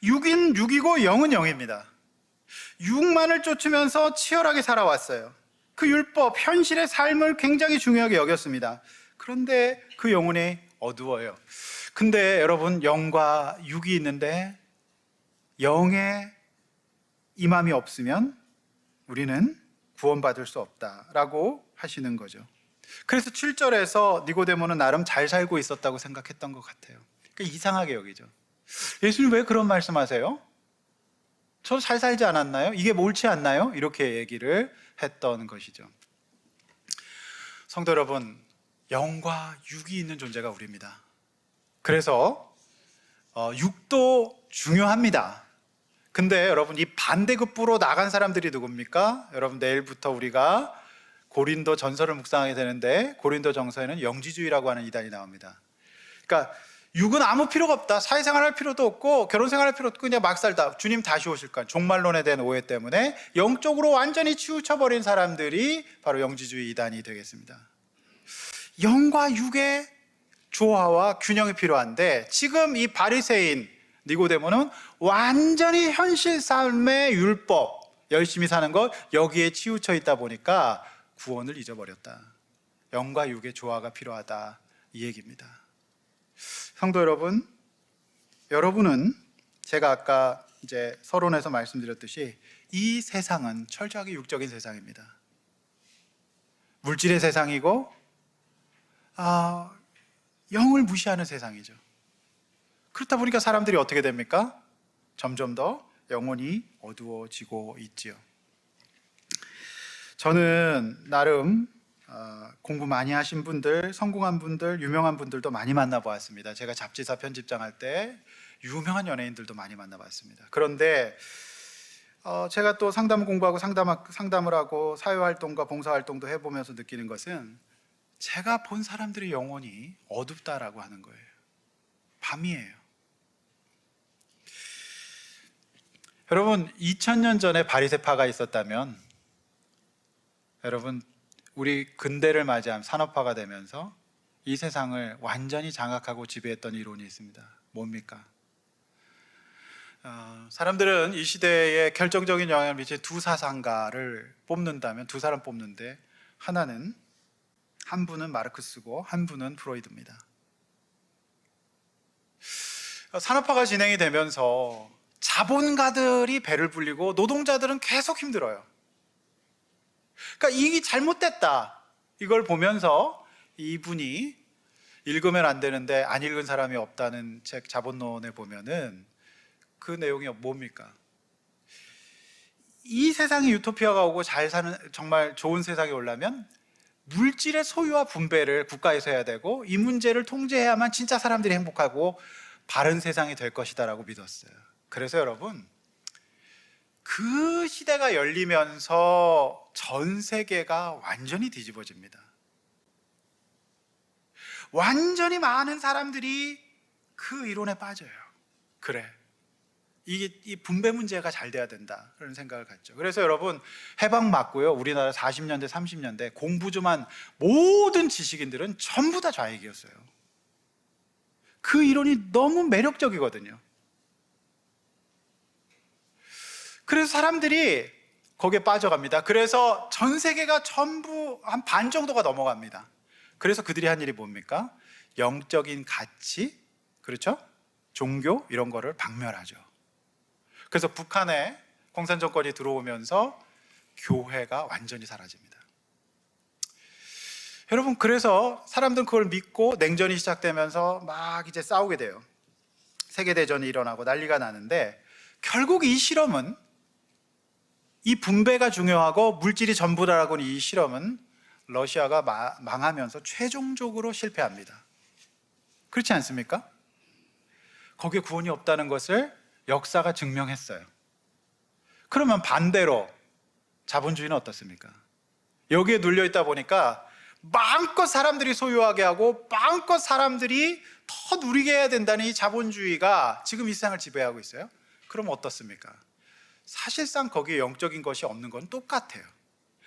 육인 육이고 영은 영입니다. 육만을 쫓으면서 치열하게 살아왔어요. 그 율법, 현실의 삶을 굉장히 중요하게 여겼습니다. 그런데 그 영혼이 어두워요. 근데 여러분, 영과 육이 있는데 영의 임함이 없으면 우리는 구원받을 수 없다라고 하시는 거죠. 그래서 7절에서 니고데모는 나름 잘 살고 있었다고 생각했던 것 같아요. 그러니까 이상하게 여기죠. 예수님 왜 그런 말씀하세요? 저 잘 살지 않았나요? 이게 옳지 않나요? 이렇게 얘기를 했던 것이죠. 성도 여러분, 영과 육이 있는 존재가 우리입니다. 그래서 육도 중요합니다. 근데 여러분, 이 반대급부로 나간 사람들이 누굽니까? 여러분, 내일부터 우리가 고린도 전서를 묵상하게 되는데 고린도 정서에는 영지주의라고 하는 이단이 나옵니다. 그러니까 육은 아무 필요가 없다, 사회생활 할 필요도 없고 결혼생활 할 필요도 없고 그냥 막 살다, 주님 다시 오실 거야, 종말론에 대한 오해 때문에 영적으로 완전히 치우쳐버린 사람들이 바로 영지주의 이단이 되겠습니다. 영과 육의 조화와 균형이 필요한데 지금 이 바리새인 니고데모는 완전히 현실 삶의 율법, 열심히 사는 것, 여기에 치우쳐 있다 보니까 구원을 잊어버렸다. 영과 육의 조화가 필요하다, 이 얘기입니다. 성도 여러분, 여러분은 제가 아까 이제 서론에서 말씀드렸듯이 이 세상은 철저하게 육적인 세상입니다. 물질의 세상이고 영을 무시하는 세상이죠. 그렇다 보니까 사람들이 어떻게 됩니까? 점점 더 영혼이 어두워지고 있지요. 저는 나름 공부 많이 하신 분들, 성공한 분들, 유명한 분들도 많이 만나보았습니다. 제가 잡지사 편집장 할 때 유명한 연예인들도 많이 만나봤습니다. 그런데 제가 또 상담 공부하고 상담을 하고 사회활동과 봉사활동도 해보면서 느끼는 것은 제가 본 사람들의 영혼이 어둡다라고 하는 거예요. 밤이에요. 여러분, 2000년 전에 바리새파가 있었다면 여러분, 우리 근대를 맞이한 산업화가 되면서 이 세상을 완전히 장악하고 지배했던 이론이 있습니다. 뭡니까? 사람들은 이 시대에 결정적인 영향을 미친 두 사상가를 뽑는다면 두 사람 뽑는데, 하나는 한 분은 마르크스고 한 분은 프로이드입니다. 산업화가 진행이 되면서 자본가들이 배를 불리고 노동자들은 계속 힘들어요. 그러니까 이게 잘못됐다, 이걸 보면서 이분이 읽으면 안 되는데 안 읽은 사람이 없다는 책 자본론에 보면은 그 내용이 뭡니까? 이 세상이 유토피아가 오고 잘 사는 정말 좋은 세상이 오려면 물질의 소유와 분배를 국가에서 해야 되고 이 문제를 통제해야만 진짜 사람들이 행복하고 바른 세상이 될 것이다라고 믿었어요. 그래서 여러분, 그 시대가 열리면서 전 세계가 완전히 뒤집어집니다. 완전히 많은 사람들이 그 이론에 빠져요. 그래, 이게 이 분배 문제가 잘 돼야 된다, 그런 생각을 갖죠. 그래서 여러분, 해방 맞고요, 우리나라 40년대 30년대 공부 좀 한 모든 지식인들은 전부 다 좌익이었어요. 그 이론이 너무 매력적이거든요. 그래서 사람들이 거기에 빠져갑니다. 그래서 전 세계가 전부 한 반 정도가 넘어갑니다. 그래서 그들이 한 일이 뭡니까? 영적인 가치, 그렇죠? 종교, 이런 거를 박멸하죠. 그래서 북한에 공산 정권이 들어오면서 교회가 완전히 사라집니다. 여러분, 그래서 사람들은 그걸 믿고 냉전이 시작되면서 막 이제 싸우게 돼요. 세계대전이 일어나고 난리가 나는데, 결국 이 실험은, 이 분배가 중요하고 물질이 전부다라고 하는 이 실험은 러시아가 망하면서 최종적으로 실패합니다. 그렇지 않습니까? 거기에 구원이 없다는 것을 역사가 증명했어요. 그러면 반대로 자본주의는 어떻습니까? 여기에 눌려 있다 보니까 마음껏 사람들이 소유하게 하고 마음껏 사람들이 더 누리게 해야 된다는 이 자본주의가 지금 이 세상을 지배하고 있어요. 그럼 어떻습니까? 사실상 거기에 영적인 것이 없는 건 똑같아요.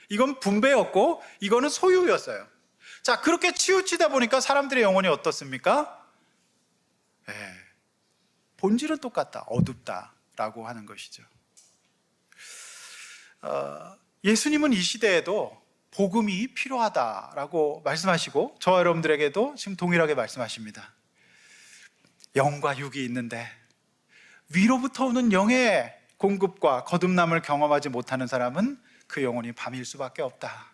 이건 분배였고 이거는 소유였어요. 자, 그렇게 치우치다 보니까 사람들의 영혼이 어떻습니까? 본질은 똑같다, 어둡다라고 하는 것이죠. 예수님은 이 시대에도 복음이 필요하다라고 말씀하시고 저와 여러분들에게도 지금 동일하게 말씀하십니다. 영과 육이 있는데 위로부터 오는 영의 공급과 거듭남을 경험하지 못하는 사람은 그 영혼이 밤일 수밖에 없다.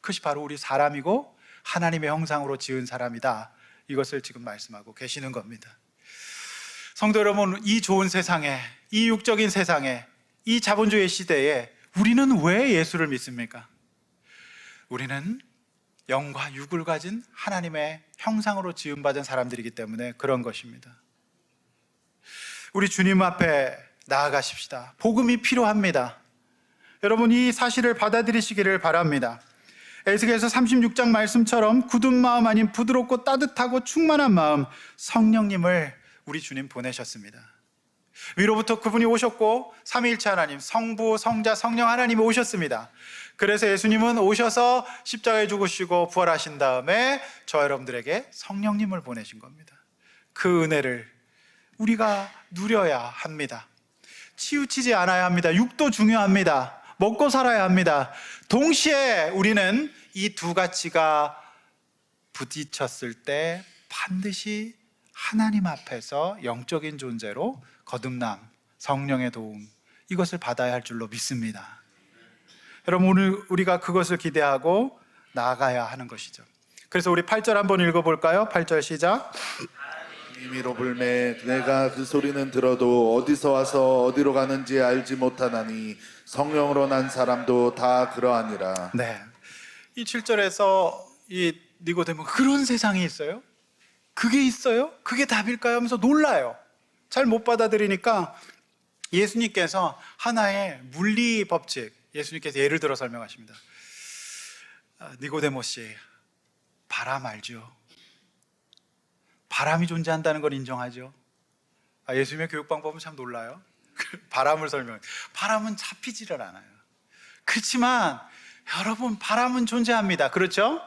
그것이 바로 우리 사람이고 하나님의 형상으로 지은 사람이다. 이것을 지금 말씀하고 계시는 겁니다. 성도 여러분, 이 좋은 세상에, 이 육적인 세상에, 이 자본주의 시대에 우리는 왜 예수를 믿습니까? 우리는 영과 육을 가진 하나님의 형상으로 지음받은 사람들이기 때문에 그런 것입니다. 우리 주님 앞에 나아가십시다. 복음이 필요합니다. 여러분, 이 사실을 받아들이시기를 바랍니다. 에스겔서 36장 말씀처럼 굳은 마음 아닌 부드럽고 따뜻하고 충만한 마음, 성령님을 우리 주님 보내셨습니다. 위로부터 그분이 오셨고 삼위일체 하나님, 성부, 성자, 성령 하나님이 오셨습니다. 그래서 예수님은 오셔서 십자가에 죽으시고 부활하신 다음에 저와 여러분들에게 성령님을 보내신 겁니다. 그 은혜를 우리가 누려야 합니다. 치우치지 않아야 합니다. 육도 중요합니다. 먹고 살아야 합니다. 동시에 우리는 이 두 가치가 부딪혔을 때 반드시 하나님 앞에서 영적인 존재로 거듭남, 성령의 도움, 이것을 받아야 할 줄로 믿습니다. 여러분, 오늘 우리가 그것을 기대하고 나아가야 하는 것이죠. 그래서 우리 8절 한번 읽어볼까요? 8절 시작. 임의로 불매 내가 그 소리는 들어도 어디서 와서 어디로 가는지 알지 못하나니 성령으로 난 사람도 다 그러하니라. 네, 이 7절에서 이 니고데모, 그런 세상이 있어요? 그게 있어요? 그게 답일까요? 하면서 놀라요. 잘 못 받아들이니까 예수님께서 하나의 물리 법칙, 예수님께서 예를 들어 설명하십니다. 니고데모 씨, 바람 알죠? 바람이 존재한다는 걸 인정하죠? 예수님의 교육 방법은 참 놀라요. 바람을 설명, 바람은 잡히지를 않아요. 그렇지만 여러분, 바람은 존재합니다. 그렇죠?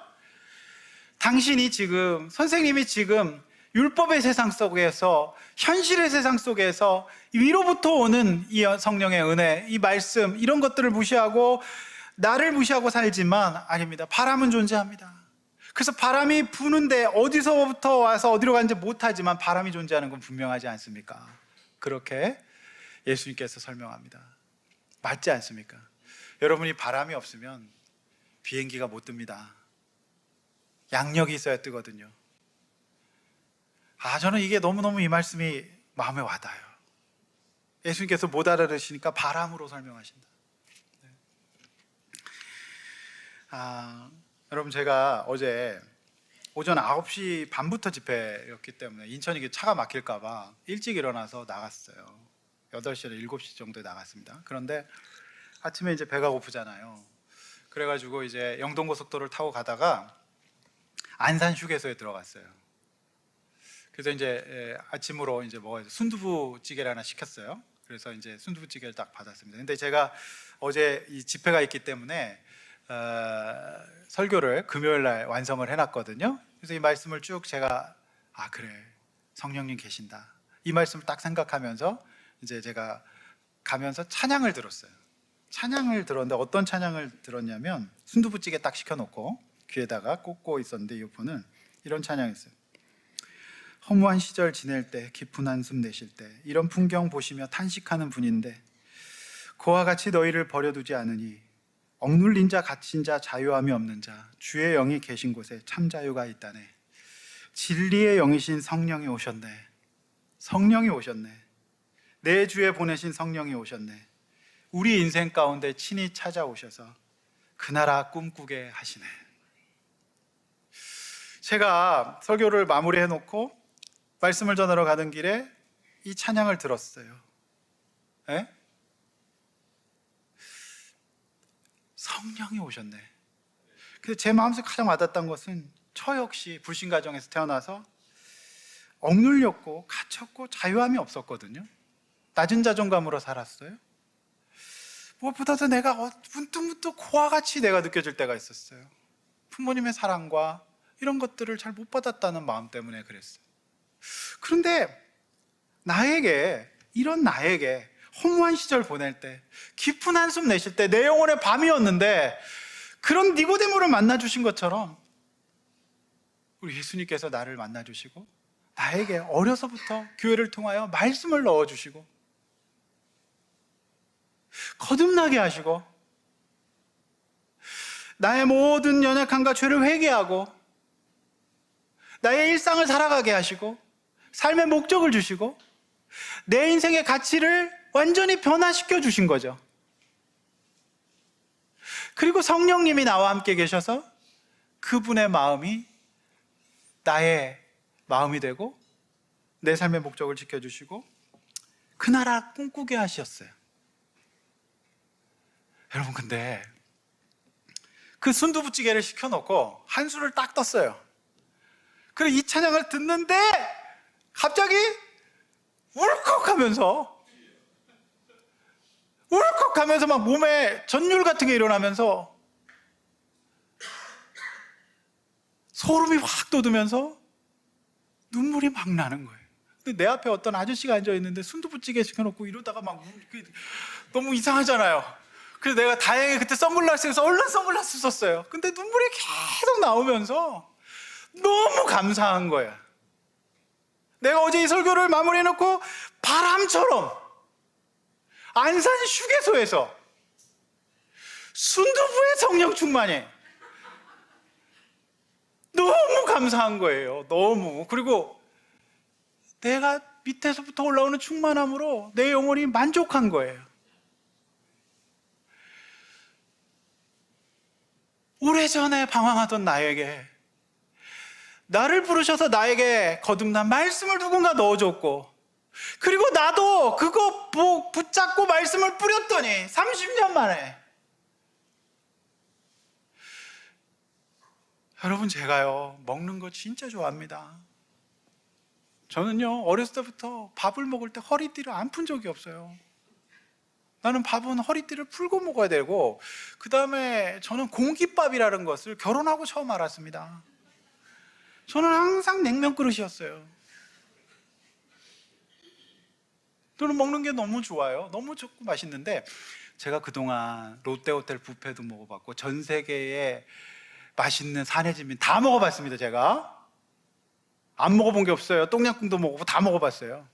당신이 지금, 선생님이 지금 율법의 세상 속에서, 현실의 세상 속에서 위로부터 오는 이 성령의 은혜, 이 말씀, 이런 것들을 무시하고 나를 무시하고 살지만 아닙니다. 바람은 존재합니다. 그래서 바람이 부는데 어디서부터 와서 어디로 가는지 못하지만 바람이 존재하는 건 분명하지 않습니까? 그렇게 예수님께서 설명합니다. 맞지 않습니까? 여러분이 바람이 없으면 비행기가 못 뜹니다. 양력이 있어야 뜨거든요. 저는 이게 너무너무 이 말씀이 마음에 와닿아요. 예수님께서 못 알아들으시니까 바람으로 설명하신다. 여러분, 제가 어제 오전 9시 반부터 집회였기 때문에 인천이 차가 막힐까 봐 일찍 일어나서 나갔어요. 8시나 7시 정도에 나갔습니다. 그런데 아침에 이제 배가 고프잖아요. 그래가지고 이제 영동고속도로를 타고 가다가 안산 휴게소에 들어갔어요. 그래서 이제 아침으로 이제 순두부찌개를 하나 시켰어요. 그래서 이제 순두부찌개를 딱 받았습니다. 근데 제가 어제 이 집회가 있기 때문에 설교를 금요일 날 완성을 해놨거든요. 그래서 이 말씀을 쭉 제가 그래, 성령님 계신다, 이 말씀을 딱 생각하면서 이제 제가 가면서 찬양을 들었어요. 찬양을 들었는데 어떤 찬양을 들었냐면 순두부찌개 딱 시켜놓고 귀에다가 꽂고 있었는데 이어폰은 이런 찬양이었어요. 허무한 시절 지낼 때, 깊은 한숨 내쉴 때, 이런 풍경 보시며 탄식하는 분인데 그와 같이 너희를 버려두지 않으니 억눌린 자, 갇힌 자, 자유함이 없는 자, 주의 영이 계신 곳에 참 자유가 있다네. 진리의 영이신 성령이 오셨네. 성령이 오셨네. 내 주에 보내신 성령이 오셨네. 우리 인생 가운데 친히 찾아오셔서 그 나라 꿈꾸게 하시네. 제가 설교를 마무리해 놓고 말씀을 전하러 가는 길에 이 찬양을 들었어요. 에? 성령이 오셨네. 근데 제 마음속에 가장 와닿았던 것은 저 역시 불신 가정에서 태어나서 억눌렸고 갇혔고 자유함이 없었거든요. 낮은 자존감으로 살았어요. 무엇보다도 내가 문득문득 고와 같이 내가 느껴질 때가 있었어요. 부모님의 사랑과 이런 것들을 잘 못 받았다는 마음 때문에 그랬어요. 그런데 이런 나에게 허무한 시절 보낼 때, 깊은 한숨 내실 때, 내 영혼의 밤이었는데 그런 니고데모를 만나주신 것처럼 우리 예수님께서 나를 만나주시고 나에게 어려서부터 교회를 통하여 말씀을 넣어주시고 거듭나게 하시고 나의 모든 연약함과 죄를 회개하고 나의 일상을 살아가게 하시고 삶의 목적을 주시고 내 인생의 가치를 완전히 변화시켜 주신 거죠. 그리고 성령님이 나와 함께 계셔서 그분의 마음이 나의 마음이 되고 내 삶의 목적을 지켜주시고 그 나라 꿈꾸게 하셨어요. 여러분, 근데 그 순두부찌개를 시켜놓고 한술을 딱 떴어요. 그리고 이 찬양을 듣는데 갑자기 울컥하면서 막 몸에 전율 같은 게 일어나면서 소름이 확 돋으면서 눈물이 막 나는 거예요. 근데 내 앞에 어떤 아저씨가 앉아 있는데 순두부찌개 시켜놓고 이러다가 막 너무 이상하잖아요. 그래서 내가 다행히 그때 선글라스에서 얼른 선글라스 썼어요. 근데 눈물이 계속 나오면서 너무 감사한 거야. 내가 어제 이 설교를 마무리해놓고 바람처럼 안산 휴게소에서 순두부의 성령 충만이 너무 감사한 거예요. 너무. 그리고 내가 밑에서부터 올라오는 충만함으로 내 영혼이 만족한 거예요. 오래전에 방황하던 나에게 나를 부르셔서 나에게 거듭난 말씀을 누군가 넣어줬고, 그리고 나도 그거 붙잡고 말씀을 뿌렸더니 30년 만에, 여러분, 제가요 먹는 거 진짜 좋아합니다. 저는요 어렸을 때부터 밥을 먹을 때 허리띠를 안 푼 적이 없어요. 나는 밥은 허리띠를 풀고 먹어야 되고, 그 다음에 저는 공깃밥이라는 것을 결혼하고 처음 알았습니다. 저는 항상 냉면 그릇이었어요. 저는 먹는 게 너무 좋아요. 너무 좋고 맛있는데, 제가 그동안 롯데호텔 뷔페도 먹어봤고 전 세계의 맛있는 산해진미 다 먹어봤습니다. 제가 안 먹어본 게 없어요. 똥냥꿍도 먹어보고 다 먹어봤어요.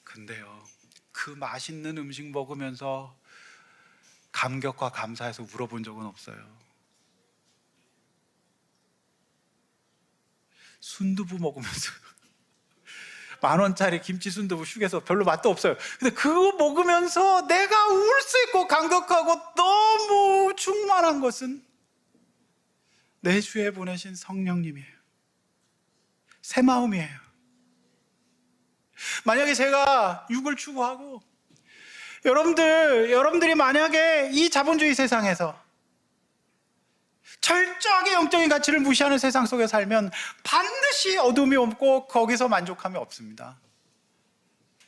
근데요, 그 맛있는 음식 먹으면서 감격과 감사해서 울어본 적은 없어요. 순두부 먹으면서 10,000원짜리 김치 순두부 휴게소 별로 맛도 없어요. 근데 그거 먹으면서 내가 울 수 있고 감격하고 너무 충만한 것은 내 주에 보내신 성령님이에요. 새 마음이에요. 만약에 제가 육을 추구하고 여러분들이 만약에 이 자본주의 세상에서 철저하게 영적인 가치를 무시하는 세상 속에 살면 반드시 어둠이 없고 거기서 만족함이 없습니다.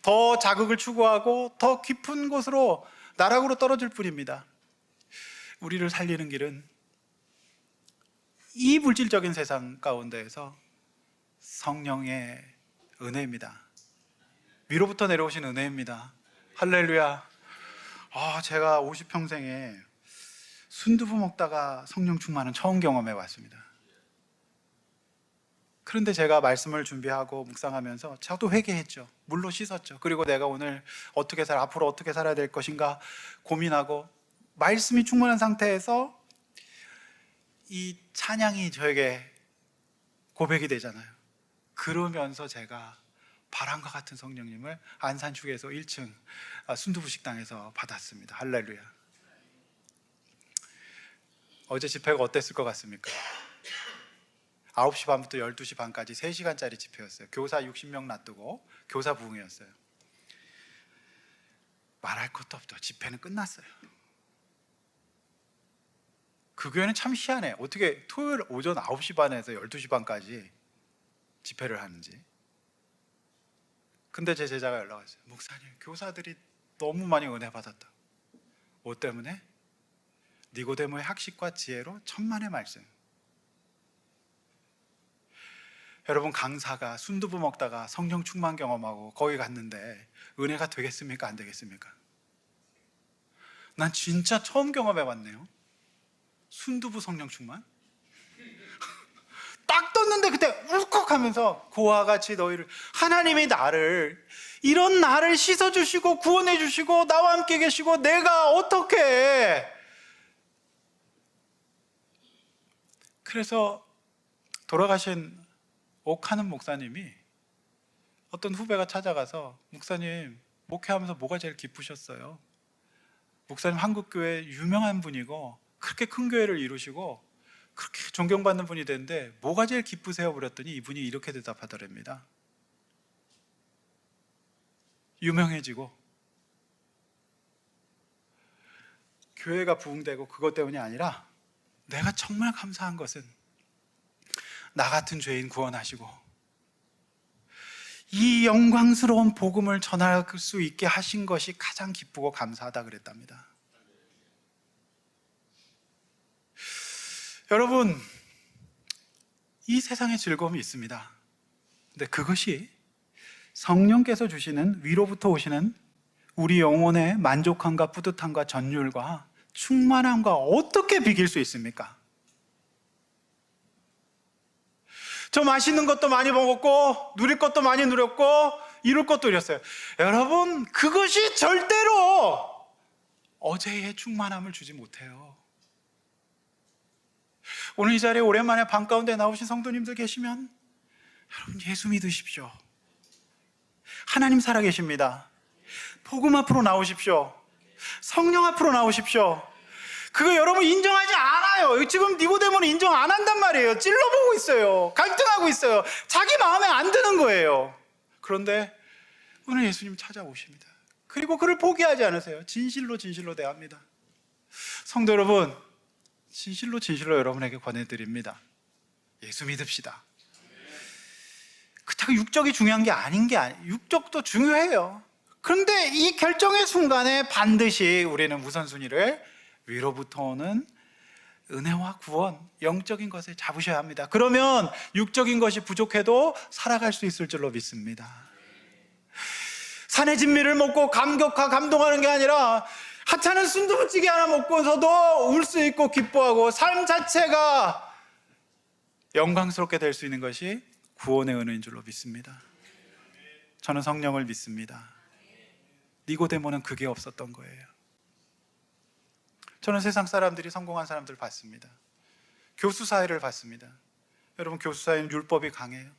더 자극을 추구하고 더 깊은 곳으로 나락으로 떨어질 뿐입니다. 우리를 살리는 길은 이 물질적인 세상 가운데에서 성령의 은혜입니다. 위로부터 내려오신 은혜입니다. 할렐루야. 제가 50평생에 순두부 먹다가 성령 충만은 처음 경험해 봤습니다. 그런데 제가 말씀을 준비하고 묵상하면서 저도 회개했죠. 물로 씻었죠. 그리고 내가 오늘 앞으로 어떻게 살아야 될 것인가 고민하고 말씀이 충만한 상태에서 이 찬양이 저에게 고백이 되잖아요. 그러면서 제가 바람과 같은 성령님을 안산축에서 1층 순두부 식당에서 받았습니다. 할렐루야. 어제 집회가 어땠을 것 같습니까? 9시 반부터 12시 반까지 3시간짜리 집회였어요. 교사 60명 놔두고 교사 부흥이었어요. 말할 것도 없죠. 집회는 끝났어요. 그 교회는 참 희한해. 어떻게 토요일 오전 9시 반에서 12시 반까지 집회를 하는지. 근데 제 제자가 연락 왔어요. 목사님, 교사들이 너무 많이 은혜 받았다. 뭐 때문에? 니고데모의 학식과 지혜로 천만의 말씀. 여러분, 강사가 순두부 먹다가 성령 충만 경험하고 거기 갔는데 은혜가 되겠습니까? 안 되겠습니까? 난 진짜 처음 경험해봤네요. 순두부 성령 충만? 딱 떴는데 그때 울컥하면서 그와 같이 너희를, 하나님이 이런 나를 씻어주시고 구원해주시고 나와 함께 계시고 내가 어떻게 해? 그래서 돌아가신 옥하는 목사님이 어떤 후배가 찾아가서, 목사님 목회하면서 뭐가 제일 기쁘셨어요? 목사님 한국교회 유명한 분이고 그렇게 큰 교회를 이루시고 그렇게 존경받는 분이 됐는데 뭐가 제일 기쁘세요? 그랬더니 이분이 이렇게 대답하더랍니다. 유명해지고 교회가 부흥되고 그것 때문이 아니라 내가 정말 감사한 것은 나 같은 죄인 구원하시고 이 영광스러운 복음을 전할 수 있게 하신 것이 가장 기쁘고 감사하다 그랬답니다. 여러분, 이 세상에 즐거움이 있습니다. 근데 그것이 성령께서 주시는, 위로부터 오시는 우리 영혼의 만족함과 뿌듯함과 전율과 충만함과 어떻게 비길 수 있습니까? 저 맛있는 것도 많이 먹었고 누릴 것도 많이 누렸고 이룰 것도 이뤘어요. 여러분, 그것이 절대로 어제의 충만함을 주지 못해요. 오늘 이 자리에 오랜만에 방 가운데 나오신 성도님들 계시면 여러분, 예수 믿으십시오. 하나님 살아계십니다. 복음 앞으로 나오십시오. 성령 앞으로 나오십시오. 그거 여러분 인정하지 않아요. 지금 니고데모는 인정 안 한단 말이에요. 찔러보고 있어요. 갈등하고 있어요. 자기 마음에 안 드는 거예요. 그런데 오늘 예수님 찾아오십니다. 그리고 그를 포기하지 않으세요. 진실로 대합니다. 성도 여러분, 진실로 여러분에게 권해드립니다. 예수 믿읍시다. 그렇다고 육적이 중요한 게 아닌 게 아니에요. 육적도 중요해요. 그런데 이 결정의 순간에 반드시 우리는 우선순위를 위로부터 오는 은혜와 구원, 영적인 것에 잡으셔야 합니다. 그러면 육적인 것이 부족해도 살아갈 수 있을 줄로 믿습니다. 산의 진미를 먹고 감동하는 게 아니라 하찮은 순두부찌개 하나 먹고서도 울 수 있고 기뻐하고 삶 자체가 영광스럽게 될 수 있는 것이 구원의 은혜인 줄로 믿습니다. 저는 성령을 믿습니다. 니고데모는 그게 없었던 거예요. 저는 세상 사람들이 성공한 사람들 봤습니다. 교수 사회를 봤습니다. 여러분, 교수 사회는 율법이 강해요.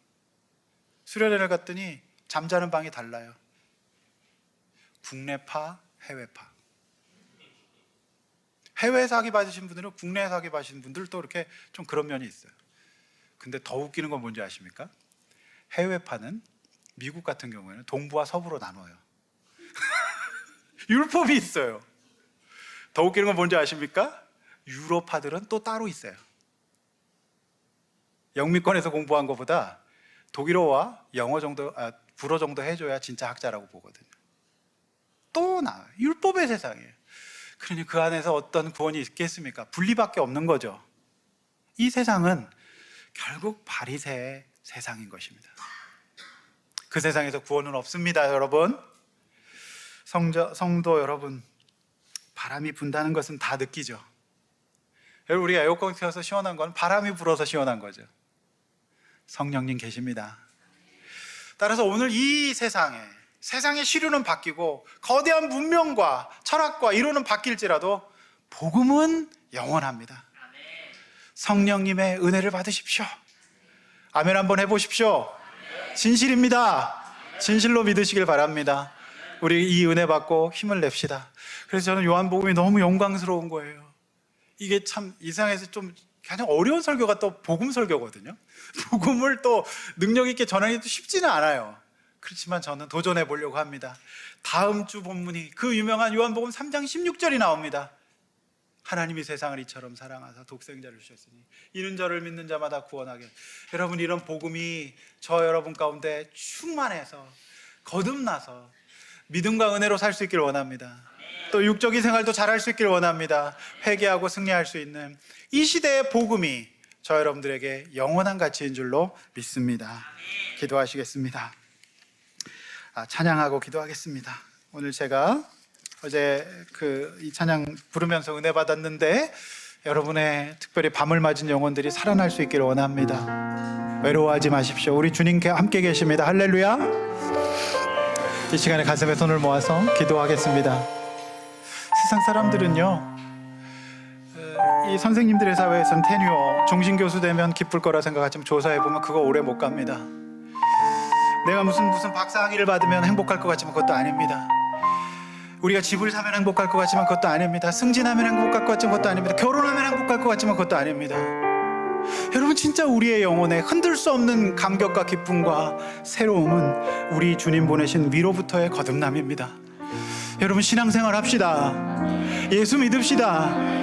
수련회를 갔더니 잠자는 방이 달라요. 국내파, 해외파. 해외에서 학위 받으신 분들은 국내에서 학위 받으신 분들도 이렇게 좀 그런 면이 있어요. 근데 더 웃기는 건 뭔지 아십니까? 해외파는 미국 같은 경우에는 동부와 서부로 나눠요. 율법이 있어요. 더 웃기는 건 뭔지 아십니까? 유로파들은 또 따로 있어요. 영미권에서 공부한 것보다 독일어와 영어 정도, 불어 정도 해줘야 진짜 학자라고 보거든요. 또 나와요. 율법의 세상이에요. 그러니 그 안에서 어떤 구원이 있겠습니까? 분리밖에 없는 거죠. 이 세상은 결국 바리새의 세상인 것입니다. 그 세상에서 구원은 없습니다, 여러분. 성도 여러분, 바람이 분다는 것은 다 느끼죠. 여러분, 우리가 에어컨 켜서 시원한 건 바람이 불어서 시원한 거죠. 성령님 계십니다. 따라서 오늘 이 세상의 시류는 바뀌고 거대한 문명과 철학과 이론은 바뀔지라도 복음은 영원합니다. 성령님의 은혜를 받으십시오. 아멘 한번 해보십시오. 진실입니다. 진실로 믿으시길 바랍니다. 우리 이 은혜 받고 힘을 냅시다. 그래서 저는 요한복음이 너무 영광스러운 거예요. 이게 참 이 세상에서 좀 가장 어려운 설교가 또 복음 설교거든요. 복음을 또 능력 있게 전하기도 쉽지는 않아요. 그렇지만 저는 도전해 보려고 합니다. 다음 주 본문이 그 유명한 요한복음 3장 16절이 나옵니다. 하나님이 세상을 이처럼 사랑하사 독생자를 주셨으니 이는 저를 믿는 자마다 구원하게. 여러분, 이런 복음이 저 여러분 가운데 충만해서 거듭나서 믿음과 은혜로 살 수 있길 원합니다. 또 육적인 생활도 잘할 수 있길 원합니다. 회개하고 승리할 수 있는 이 시대의 복음이 저 여러분들에게 영원한 가치인 줄로 믿습니다. 기도하시겠습니다. 찬양하고 기도하겠습니다. 오늘 제가 어제 이 찬양 부르면서 은혜 받았는데 여러분의 특별히 밤을 맞은 영혼들이 살아날 수 있기를 원합니다. 외로워하지 마십시오. 우리 주님께 함께 계십니다. 할렐루야. 이 시간에 가슴에 손을 모아서 기도하겠습니다. 세상 사람들은요, 이 선생님들의 사회에서는 테뉴어, 종신교수 되면 기쁠 거라 생각하지만 조사해보면 그거 오래 못 갑니다. 내가 무슨 박사학위를 받으면 행복할 것 같지만 그것도 아닙니다. 우리가 집을 사면 행복할 것 같지만 그것도 아닙니다. 승진하면 행복할 것 같지만 그것도 아닙니다. 결혼하면 행복할 것 같지만 그것도 아닙니다. 여러분, 진짜 우리의 영혼에 흔들 수 없는 감격과 기쁨과 새로움은 우리 주님 보내신 위로부터의 거듭남입니다. 여러분, 신앙생활 합시다. 예수 믿읍시다.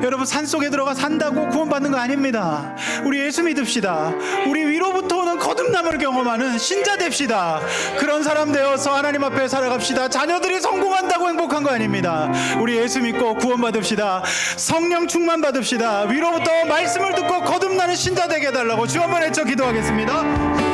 여러분, 산속에 들어가 산다고 구원받는 거 아닙니다. 우리 예수 믿읍시다. 우리 위로부터 오는 거듭남을 경험하는 신자 됩시다. 그런 사람 되어서 하나님 앞에 살아갑시다. 자녀들이 성공한다고 행복한 거 아닙니다. 우리 예수 믿고 구원받읍시다. 성령 충만 받읍시다. 위로부터 말씀을 듣고 거듭나는 신자 되게 해달라고 주 한번 외쳐 기도하겠습니다.